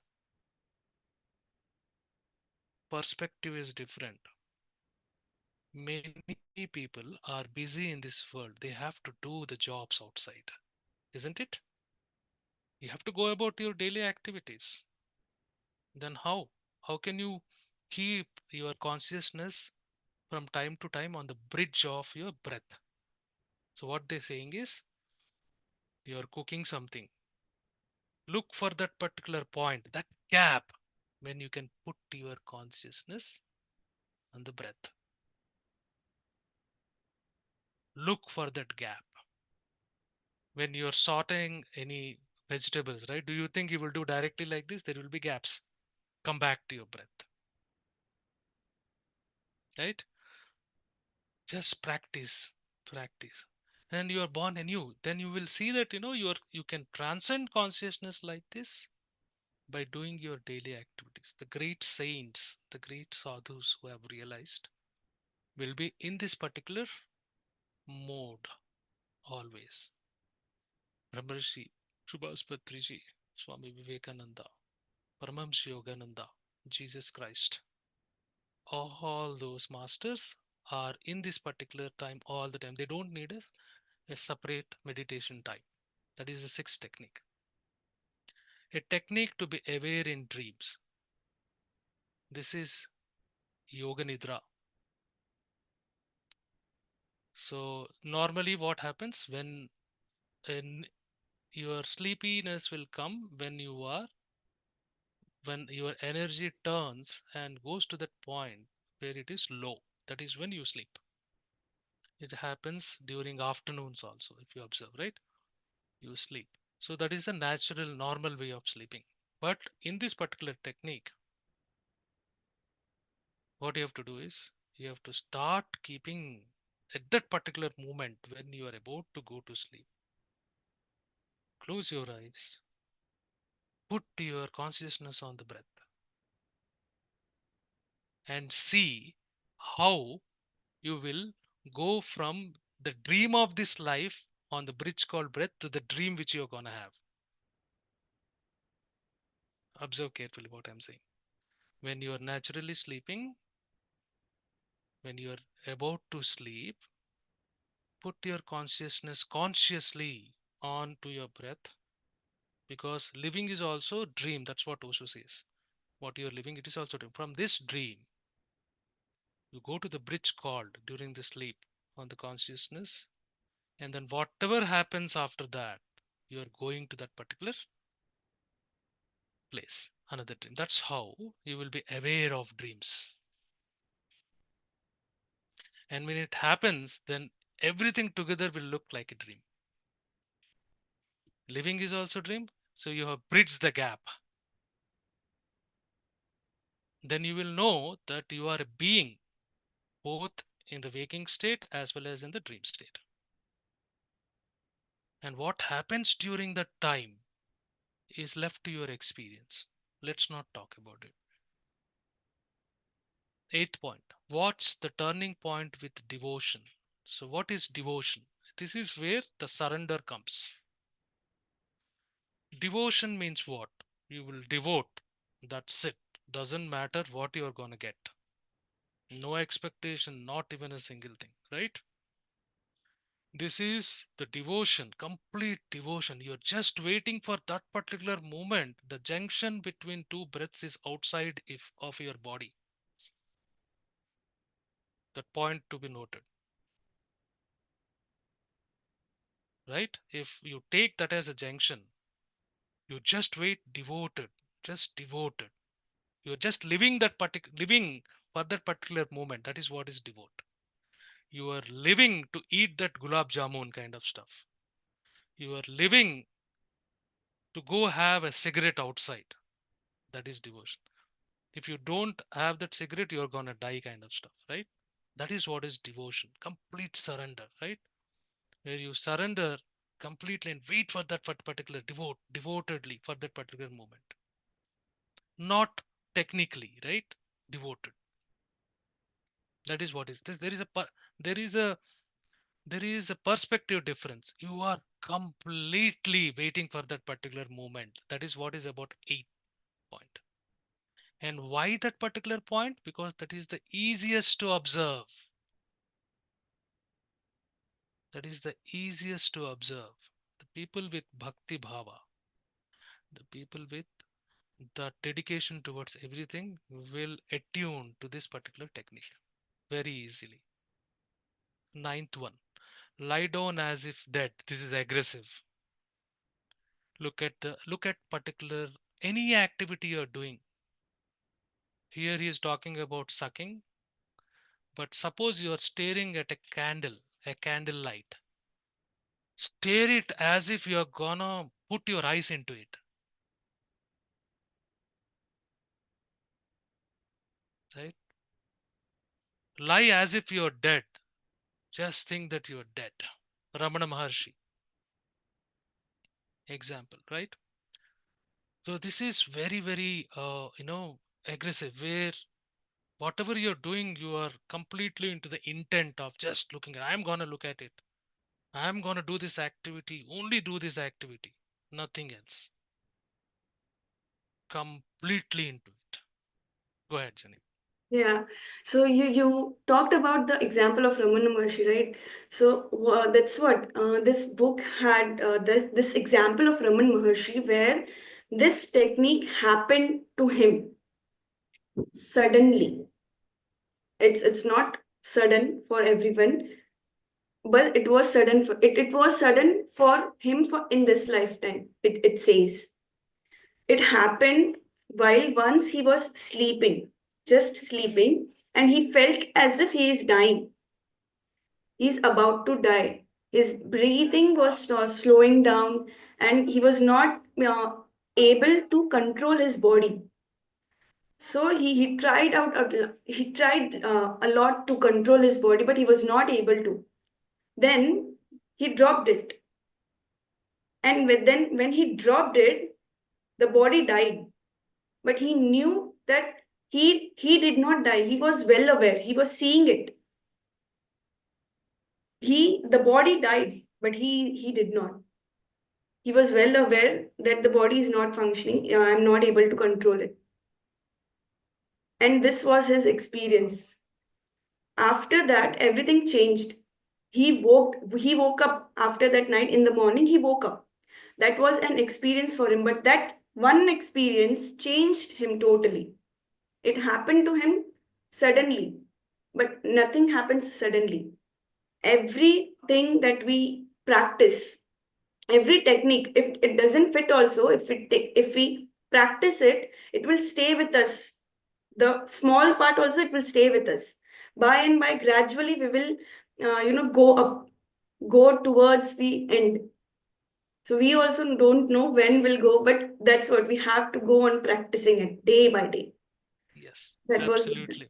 Perspective is different. Many people are busy in this world. They have to do the jobs outside, isn't it? You have to go about your daily activities. Then how can you keep your consciousness from time to time on the bridge of your breath? So what they're saying is, you're cooking something, look for that particular point, that gap, when you can put your consciousness on the breath. Look for that gap. When you're sorting any vegetables, right, do you think you will do directly like this? There will be gaps. Come back to your breath. Right? Just practice, and you are born anew. Then you will see that you can transcend consciousness like this by doing your daily activities. The great saints, the great sadhus who have realized, will be in this particular mode always. Brahmarshi Subhaspatriji, Swami Vivekananda, Paramahamsa Yogananda, Jesus Christ, all those masters are in this particular time all the time. They don't need a separate meditation time. That is the sixth technique. A technique to be aware in dreams. This is Yoga Nidra. So normally what happens when your sleepiness will come when your energy turns and goes to that point where it is low. That is when you sleep. It happens during afternoons also, if you observe, right? You sleep. So that is a natural, normal way of sleeping. But in this particular technique, what you have to do is you have to start keeping at that particular moment when you are about to go to sleep. Close your eyes, put your consciousness on the breath. and see how you will go from the dream of this life on the bridge called breath to the dream which you're going to have. Observe carefully what I'm saying. When you are naturally sleeping, when you are about to sleep, put your consciousness consciously on to your breath, because living is also dream. That's what Osho says. What you're living, it is also dream. From this dream, you go to the bridge called during the sleep on the consciousness, and then whatever happens after that, you are going to that particular place, another dream. That's how you will be aware of dreams. And when it happens, then everything together will look like a dream. Living is also dream, so you have bridged the gap. Then you will know that you are a being both in the waking state as well as in the dream state. And what happens during that time is left to your experience. Let's not talk about it. Eighth point, what's the turning point with devotion? So what is devotion? This is where the surrender comes. Devotion means what? You will devote. That's it. Doesn't matter what you're going to get. No expectation, not even a single thing, right? This is the devotion, complete devotion. You're just waiting for that particular moment. The junction between two breaths is outside of your body. That point to be noted. Right? If you take that as a junction, you just wait, devoted, just devoted. You're just living living for that particular moment. That is what is devote. You are living to eat that gulab jamun kind of stuff. You are living to go have a cigarette outside. That is devotion. If you don't have that cigarette, you're gonna die kind of stuff, right? That is what is devotion. Complete surrender, right? Where you surrender completely and wait for that particular devotedly for that particular moment. Not technically, right? Devoted. That is what is this. There is a there is a perspective difference. You are completely waiting for that particular moment. That is what is about eighth point. And why that particular point? Because that is the easiest to observe. That is the easiest to observe. The people with bhakti bhava, the people with the dedication towards everything will attune to this particular technique very easily. Ninth one, lie down as if dead. This is aggressive. Look at particular any activity you're doing. Here he is talking about sucking, but suppose you are staring at a candle light. Stare it as if you're gonna put your eyes into it. Right? Lie as if you're dead. Just think that you're dead. Ramana Maharshi. Example, right? So this is very, very, aggressive, where whatever you're doing, you are completely into the intent of just looking at, I'm going to look at it. I'm going to do this activity, only do this activity, nothing else. Completely into it. Go ahead, Jenny. Yeah. So you talked about the example of Ramana Maharshi, right? So that's what this book had this example of Ramana Maharshi where this technique happened to him suddenly. It's not sudden for everyone, but it was sudden for it was sudden for him for in this lifetime. It says it happened while once he was sleeping, just sleeping, and he felt as if he is dying. He's about to die. His breathing was slowing down, and he was not able to control his body. So he tried he tried a lot to control his body, but he was not able to. Then he dropped it, and when he dropped it, the body died. But he knew that He did not die. He was well aware. He was seeing it. The body died, but he did not. He was well aware that the body is not functioning. I'm not able to control it. And this was his experience. After that, everything changed. He woke up after that night. In the morning, he woke up. That was an experience for him, but that one experience changed him totally. It happened to him suddenly, but nothing happens suddenly. Everything that we practice, every technique, if it doesn't fit also, if we practice it, it will stay with us. The small part also, it will stay with us. By and by, gradually, we will, go up, go towards the end. So we also don't know when we'll go, but that's what we have to go on practicing it day by day. Yes, That was absolutely.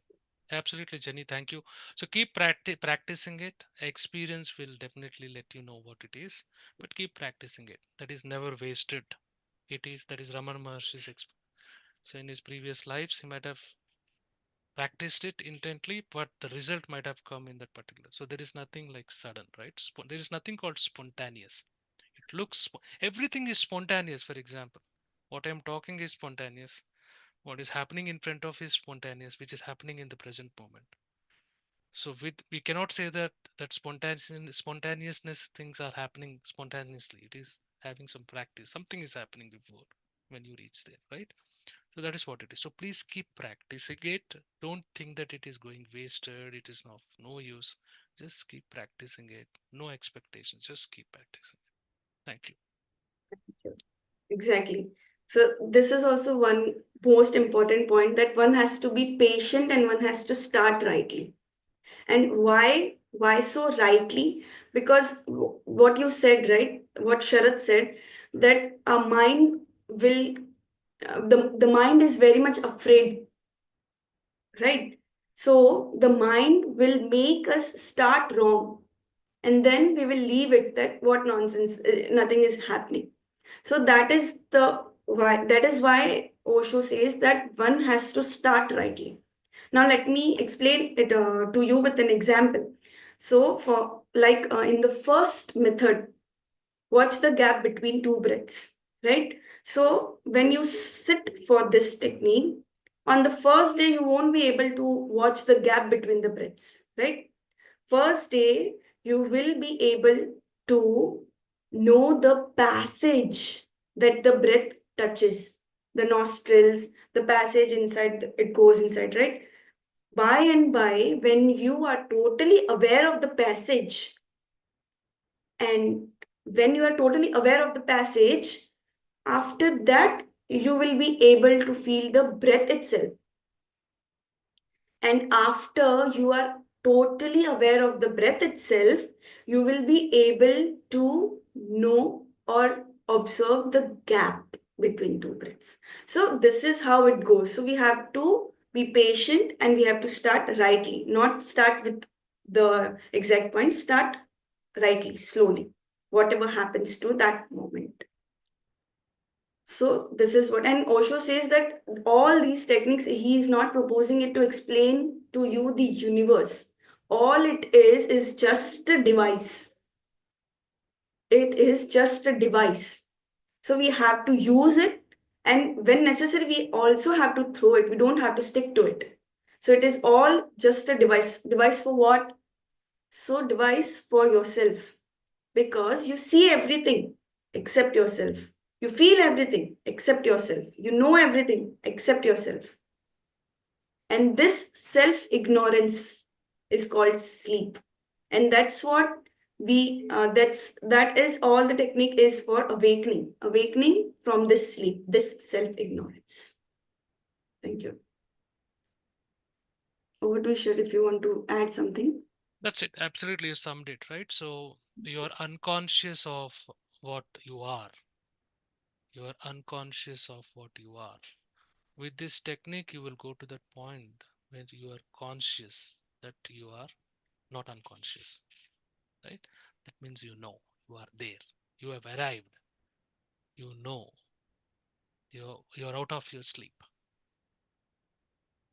Absolutely, Jenny. Thank you. So keep practicing it. Experience will definitely let you know what it is, but keep practicing it. That is never wasted. That is Ramana Maharshi's so in his previous lives, he might have practiced it intently, but the result might have come in that particular. So there is nothing like sudden, right? There is nothing called spontaneous. It looks, everything is spontaneous, for example. What I'm talking is spontaneous. What is happening in front of is spontaneous, which is happening in the present moment. So we cannot say that spontaneousness things are happening spontaneously. It is having some practice. Something is happening before when you reach there, right? So that is what it is. So please keep practicing it. Don't think that it is going wasted. It is of no use. Just keep practicing it. No expectations. Just keep practicing it. Thank you. exactly. So this is also one most important point, that one has to be patient and one has to start rightly. And why so rightly? Because what you said, right? What Sharat said, that our mind will, the mind is very much afraid, right? So the mind will make us start wrong, and then we will leave it, that what nonsense, nothing is happening. So that is why Osho says that one has to start rightly. Now let me explain it to you with an example. So for like in the first method, watch the gap between two breaths, right? So when you sit for this technique, on the first day you won't be able to watch the gap between the breaths, right? First day, you will be able to know the passage that the breath touches, the nostrils, the passage inside, it goes inside, right? By and by, when you are totally aware of the passage, and when you are totally aware of the passage, after that, you will be able to feel the breath itself. And after you are totally aware of the breath itself, you will be able to know or observe the gap between two breaths. So, this is how it goes. So, we have to be patient and we have to start rightly, not start with the exact point, start rightly, slowly, whatever happens to that moment. So this is what, and Osho says that all these techniques, he is not proposing it to explain to you the universe. All it is just a device. It is just a device. So we have to use it, and when necessary, we also have to throw it. We don't have to stick to it. So it is all just a device. Device for what? So device for yourself, because you see everything except yourself. You feel everything except yourself. You know everything except yourself. And this self ignorance is called sleep. And that's what that is all the technique is for awakening from this sleep, this self ignorance. Thank you. Over to you, Shir, if you want to add something. That's it. Absolutely, you summed it, right? So you're unconscious of what you are. You are unconscious of what you are. With this technique, you will go to that point where you are conscious that you are not unconscious, right? That means you are there, you have arrived, you know, you're out of your sleep.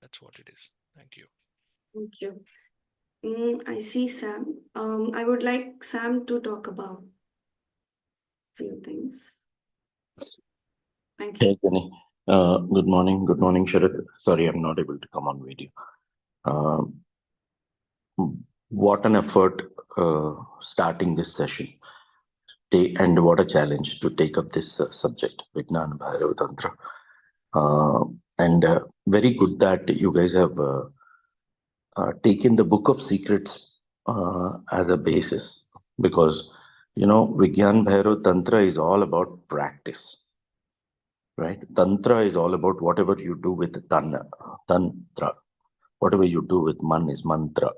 That's what it is. Thank you. Thank you. I see Sam. I would like Sam to talk about few things. Thank you. Hey, Jenny. Good morning. Good morning, Sharad. Sorry, I'm not able to come on video. Um, what an effort starting this session. And what a challenge to take up this subject, Vignana Bhairava Tantra. And very good that you guys have taken the Book of Secrets as a basis, because, Vigyan Bhairava Tantra is all about practice. Right? Tantra is all about whatever you do with tantra. Whatever you do with man is mantra.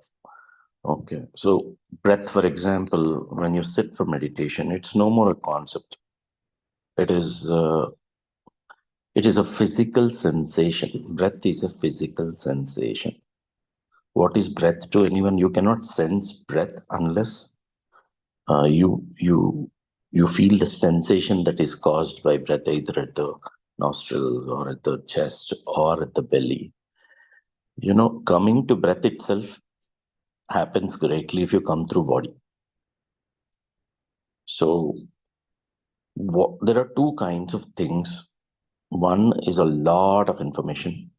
Okay. So breath, for example, when you sit for meditation, it's no more a concept. It is a physical sensation. Breath is a physical sensation. What is breath to anyone? You cannot sense breath unless you feel the sensation that is caused by breath, either at the nostrils or at the chest or at the belly. Coming to breath itself happens greatly if you come through body. So there are two kinds of things. One is a lot of information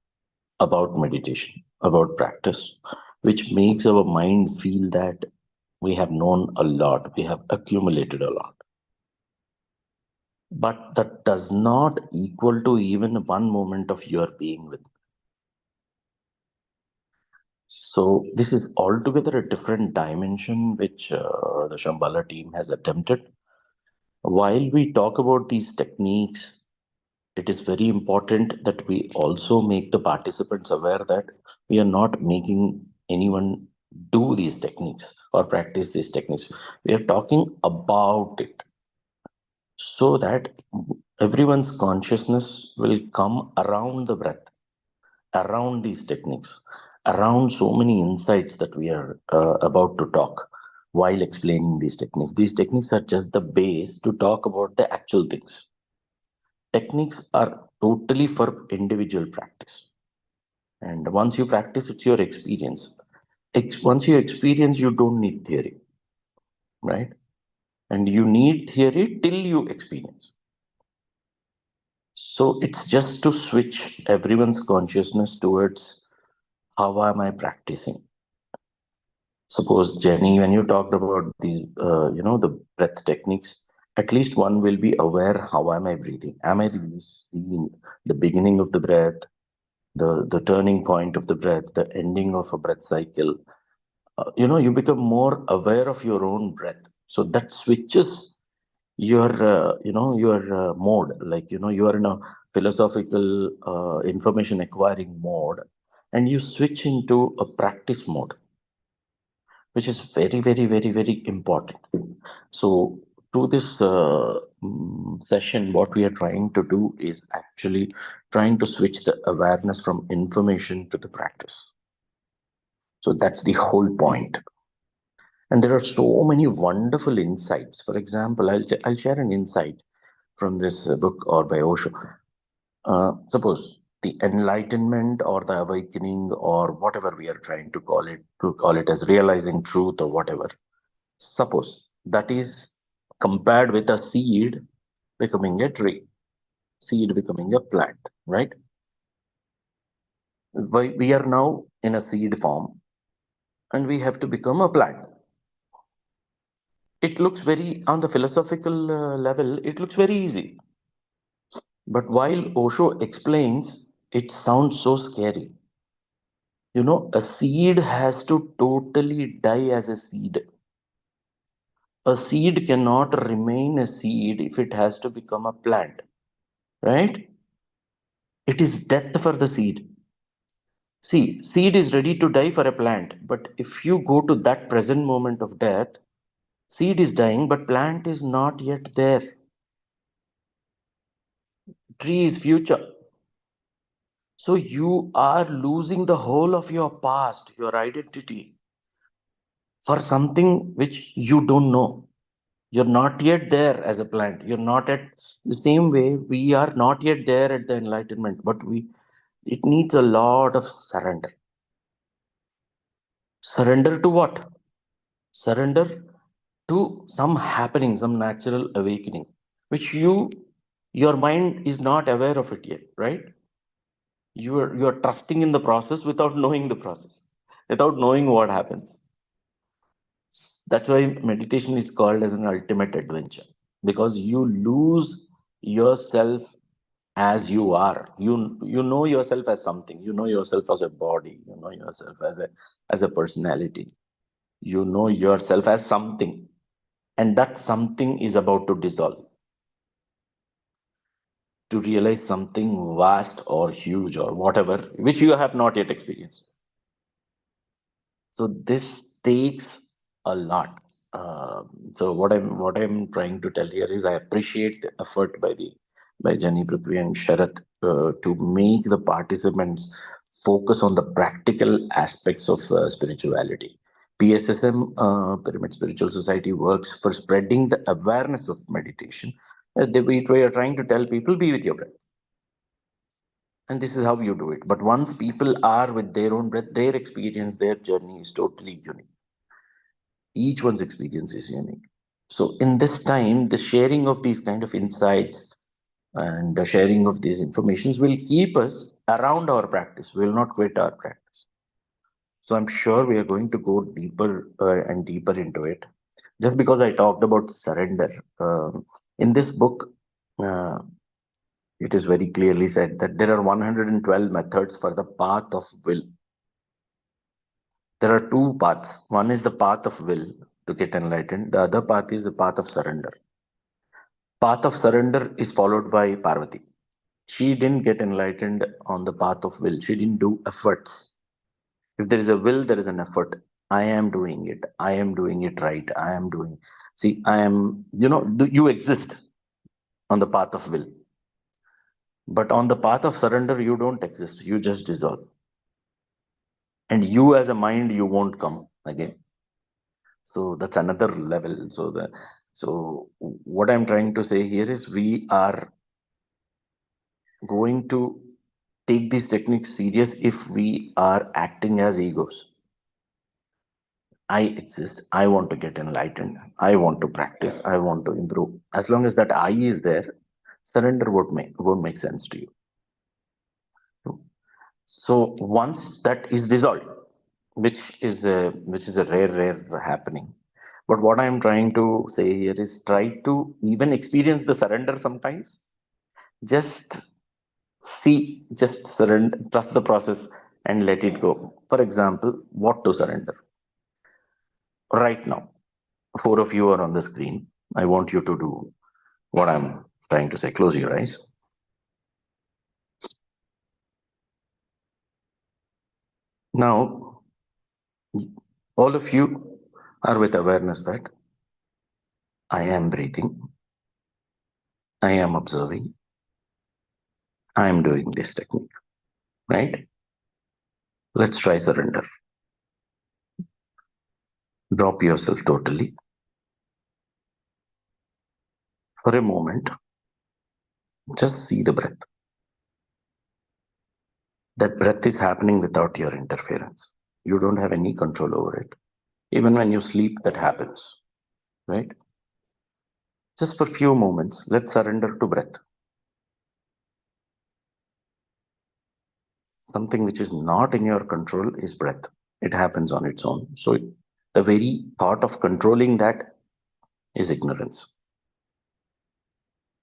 about meditation, about practice, which makes our mind feel that we have known a lot, we have accumulated a lot. But that does not equal to even one moment of your being with. So this is altogether a different dimension which the Shambhala team has attempted. While we talk about these techniques, it is very important that we also make the participants aware that we are not making anyone do these techniques or practice these techniques. We are talking about it so that everyone's consciousness will come around the breath, around these techniques, around so many insights that we are about to talk while explaining these techniques. These techniques are just the base to talk about the actual things. Techniques are totally for individual practice. And once you practice, it's your experience. Once you experience, you don't need theory, right? And you need theory till you experience. So it's just to switch everyone's consciousness towards how am I practicing? Suppose, Jenny, when you talked about these, the breath techniques, at least one will be aware, how am I breathing? Am I really seeing the beginning of the breath, the turning point of the breath, the ending of a breath cycle? You become more aware of your own breath. So that switches your mode. Like, you are in a philosophical information acquiring mode, and you switch into a practice mode, which is very, very, very, very important. So, to this session, what we are trying to do is actually trying to switch the awareness from information to the practice. So, that's the whole point. And there are so many wonderful insights. For example, I'll share an insight from this book or by Osho. Suppose the enlightenment or the awakening or whatever we are trying to call it as realizing truth or whatever. Suppose that is compared with a seed becoming a tree, seed becoming a plant, right? We are now in a seed form and we have to become a plant. It looks very, on the philosophical level, it looks very easy. But while Osho explains, it sounds so scary. A seed has to totally die as a seed. A seed cannot remain a seed if it has to become a plant, right? It is death for the seed. See, seed is ready to die for a plant, but if you go to that present moment of death, seed is dying, but plant is not yet there. Tree is future. So you are losing the whole of your past, your identity, for something which you don't know. You're not yet there as a plant. You're not at the same way. We are not yet there at the enlightenment, but It needs a lot of surrender. Surrender to what? Surrender to some happening, some natural awakening, which your mind is not aware of it yet, right? You are trusting in the process without knowing the process, without knowing what happens. That's why meditation is called as an ultimate adventure, because you lose yourself as you are. You know yourself as something. You know yourself as a body. You know yourself as a personality. You know yourself as something, and that something is about to dissolve, to realize something vast or huge or whatever, which you have not yet experienced. So this takes a lot. So what I'm trying to tell here is I appreciate the effort by Jenny, Prithvi, and Sharath to make the participants focus on the practical aspects of spirituality. PSSM, Pyramid Spiritual Society, works for spreading the awareness of meditation. We are trying to tell people, be with your breath. And this is how you do it. But once people are with their own breath, their experience, their journey is totally unique. Each one's experience is unique. So in this time, the sharing of these kind of insights and the sharing of these informations will keep us around our practice. We will not quit our practice. So I'm sure we are going to go deeper and deeper into it. Just because I talked about surrender, in this book, uh, it is very clearly said that there are 112 methods for the path of will. There are two paths. One is the path of will to get enlightened. The other path is the path of surrender. Path of surrender is followed by Parvati. She didn't get enlightened on the path of will. She didn't do efforts. If there is a will, there is an effort. I am doing it. I am doing it right. I am doing. See, I am, you exist on the path of will. But on the path of surrender, you don't exist. You just dissolve. And you as a mind, you won't come again. So that's another level. So what I'm trying to say here is we are going to take these techniques serious if we are acting as egos. I exist. I want to get enlightened. I want to practice. I want to improve. As long as that I is there, surrender won't make sense to you. So once that is dissolved, which is a rare happening. But what I'm trying to say here is try to even experience the surrender sometimes. Just just surrender, trust the process and let it go. For example, what to surrender? Right now, four of you are on the screen. I want you to do what I'm trying to say. Close your eyes. Now, all of you are with awareness that I am breathing, I am observing, I am doing this technique, right? Let's try surrender. Drop yourself totally. For a moment, just see the breath. That breath is happening without your interference. You don't have any control over it. Even when you sleep, that happens, right? Just for a few moments, let's surrender to breath. Something which is not in your control is breath. It happens on its own. So the very thought of controlling that is ignorance.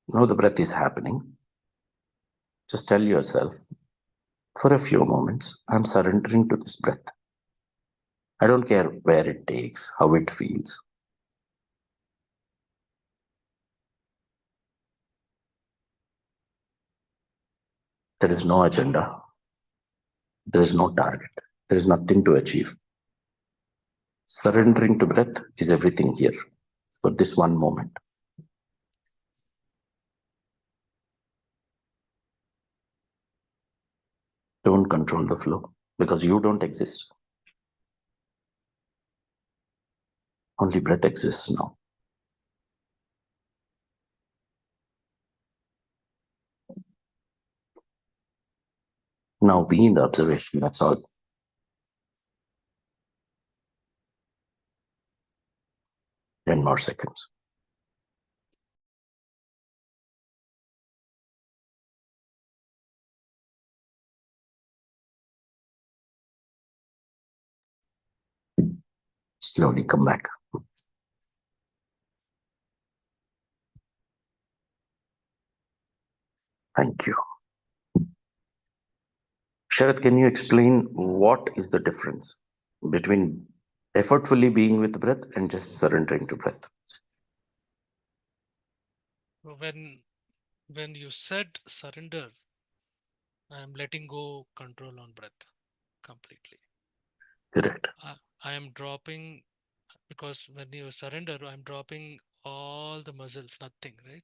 Know the breath is happening. Just tell yourself, for a few moments, I'm surrendering to this breath. I don't care where it takes, how it feels. There is no agenda. There is no target. There is nothing to achieve. Surrendering to breath is everything here for this one moment. Don't control the flow because you don't exist. Only breath exists now. Now be in the observation, that's all. Ten more seconds. Slowly come back. Thank you. Sharath, can you explain what is the difference between effortfully being with breath and just surrendering to breath? When you said surrender, I am letting go control on breath completely. Correct. I am dropping, because when you surrender, I'm dropping all the muscles, nothing, right?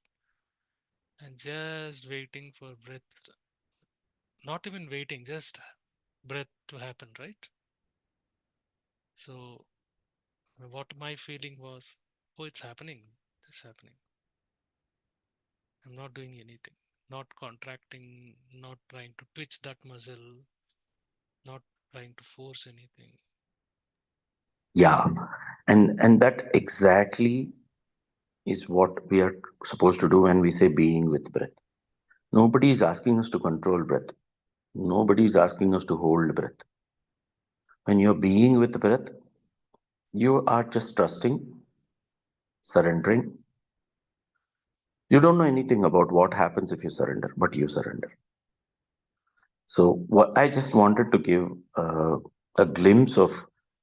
And just waiting for breath, not even waiting, just breath to happen, right? So what my feeling was, oh, it's happening, it's happening. I'm not doing anything, not contracting, not trying to twitch that muscle, not trying to force anything. Yeah. And that exactly is what we are supposed to do when we say being with breath. Nobody is asking us to control breath. Nobody is asking us to hold breath. When you're being with breath, you are just trusting, surrendering. You don't know anything about what happens if you surrender, but you surrender. So what I just wanted to give a glimpse of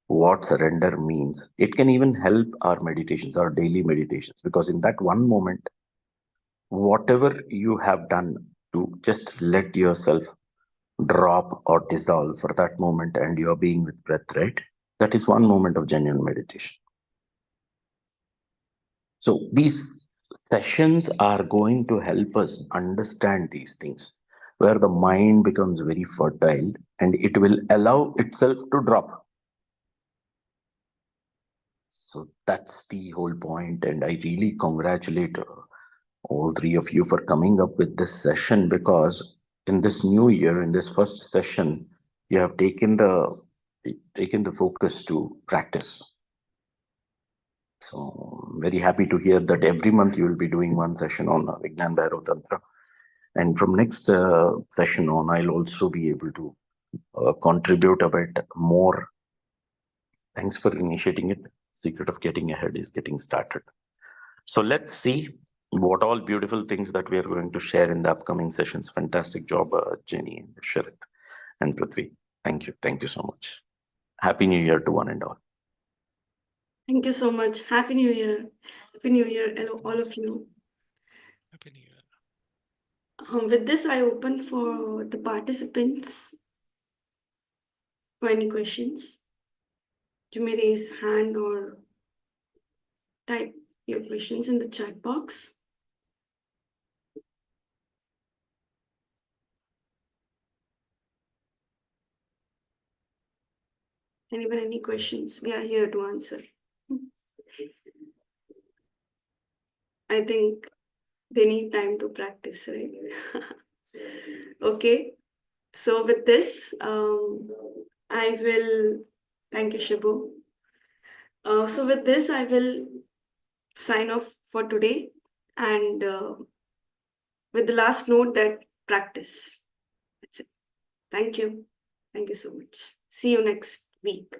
what surrender means. It can even help our meditations, our daily meditations, because in that one moment, whatever you have done to just let yourself drop or dissolve for that moment and you're being with breath, right? That is one moment of genuine meditation. So these sessions are going to help us understand these things, where the mind becomes very fertile and it will allow itself to drop. So that's the whole point, and I really congratulate all three of you for coming up with this session, because in this new year, in this first session, you have taken the focus to practice. So I'm very happy to hear that every month you will be doing one session on Vignana Bhairava Tantra. And from next session on, I'll also be able to contribute a bit more. Thanks for initiating it. Secret of getting ahead is getting started. So let's see what all beautiful things that we are going to share in the upcoming sessions. Fantastic job, Jenny, Sharath, and Prithvi. Thank you. Thank you so much. Happy New Year to one and all. Thank you so much. Happy New Year. Happy New Year, hello, all of you. Happy New Year. With this, I open for the participants for any questions. You may raise hand or type your questions in the chat box. Anyone, any questions? We are here to answer. I think they need time to practice, right? Okay. So with this, I will thank you, Shibu. So with this, I will sign off for today, and with the last note that practice. That's it. Thank you. Thank you so much. See you next week.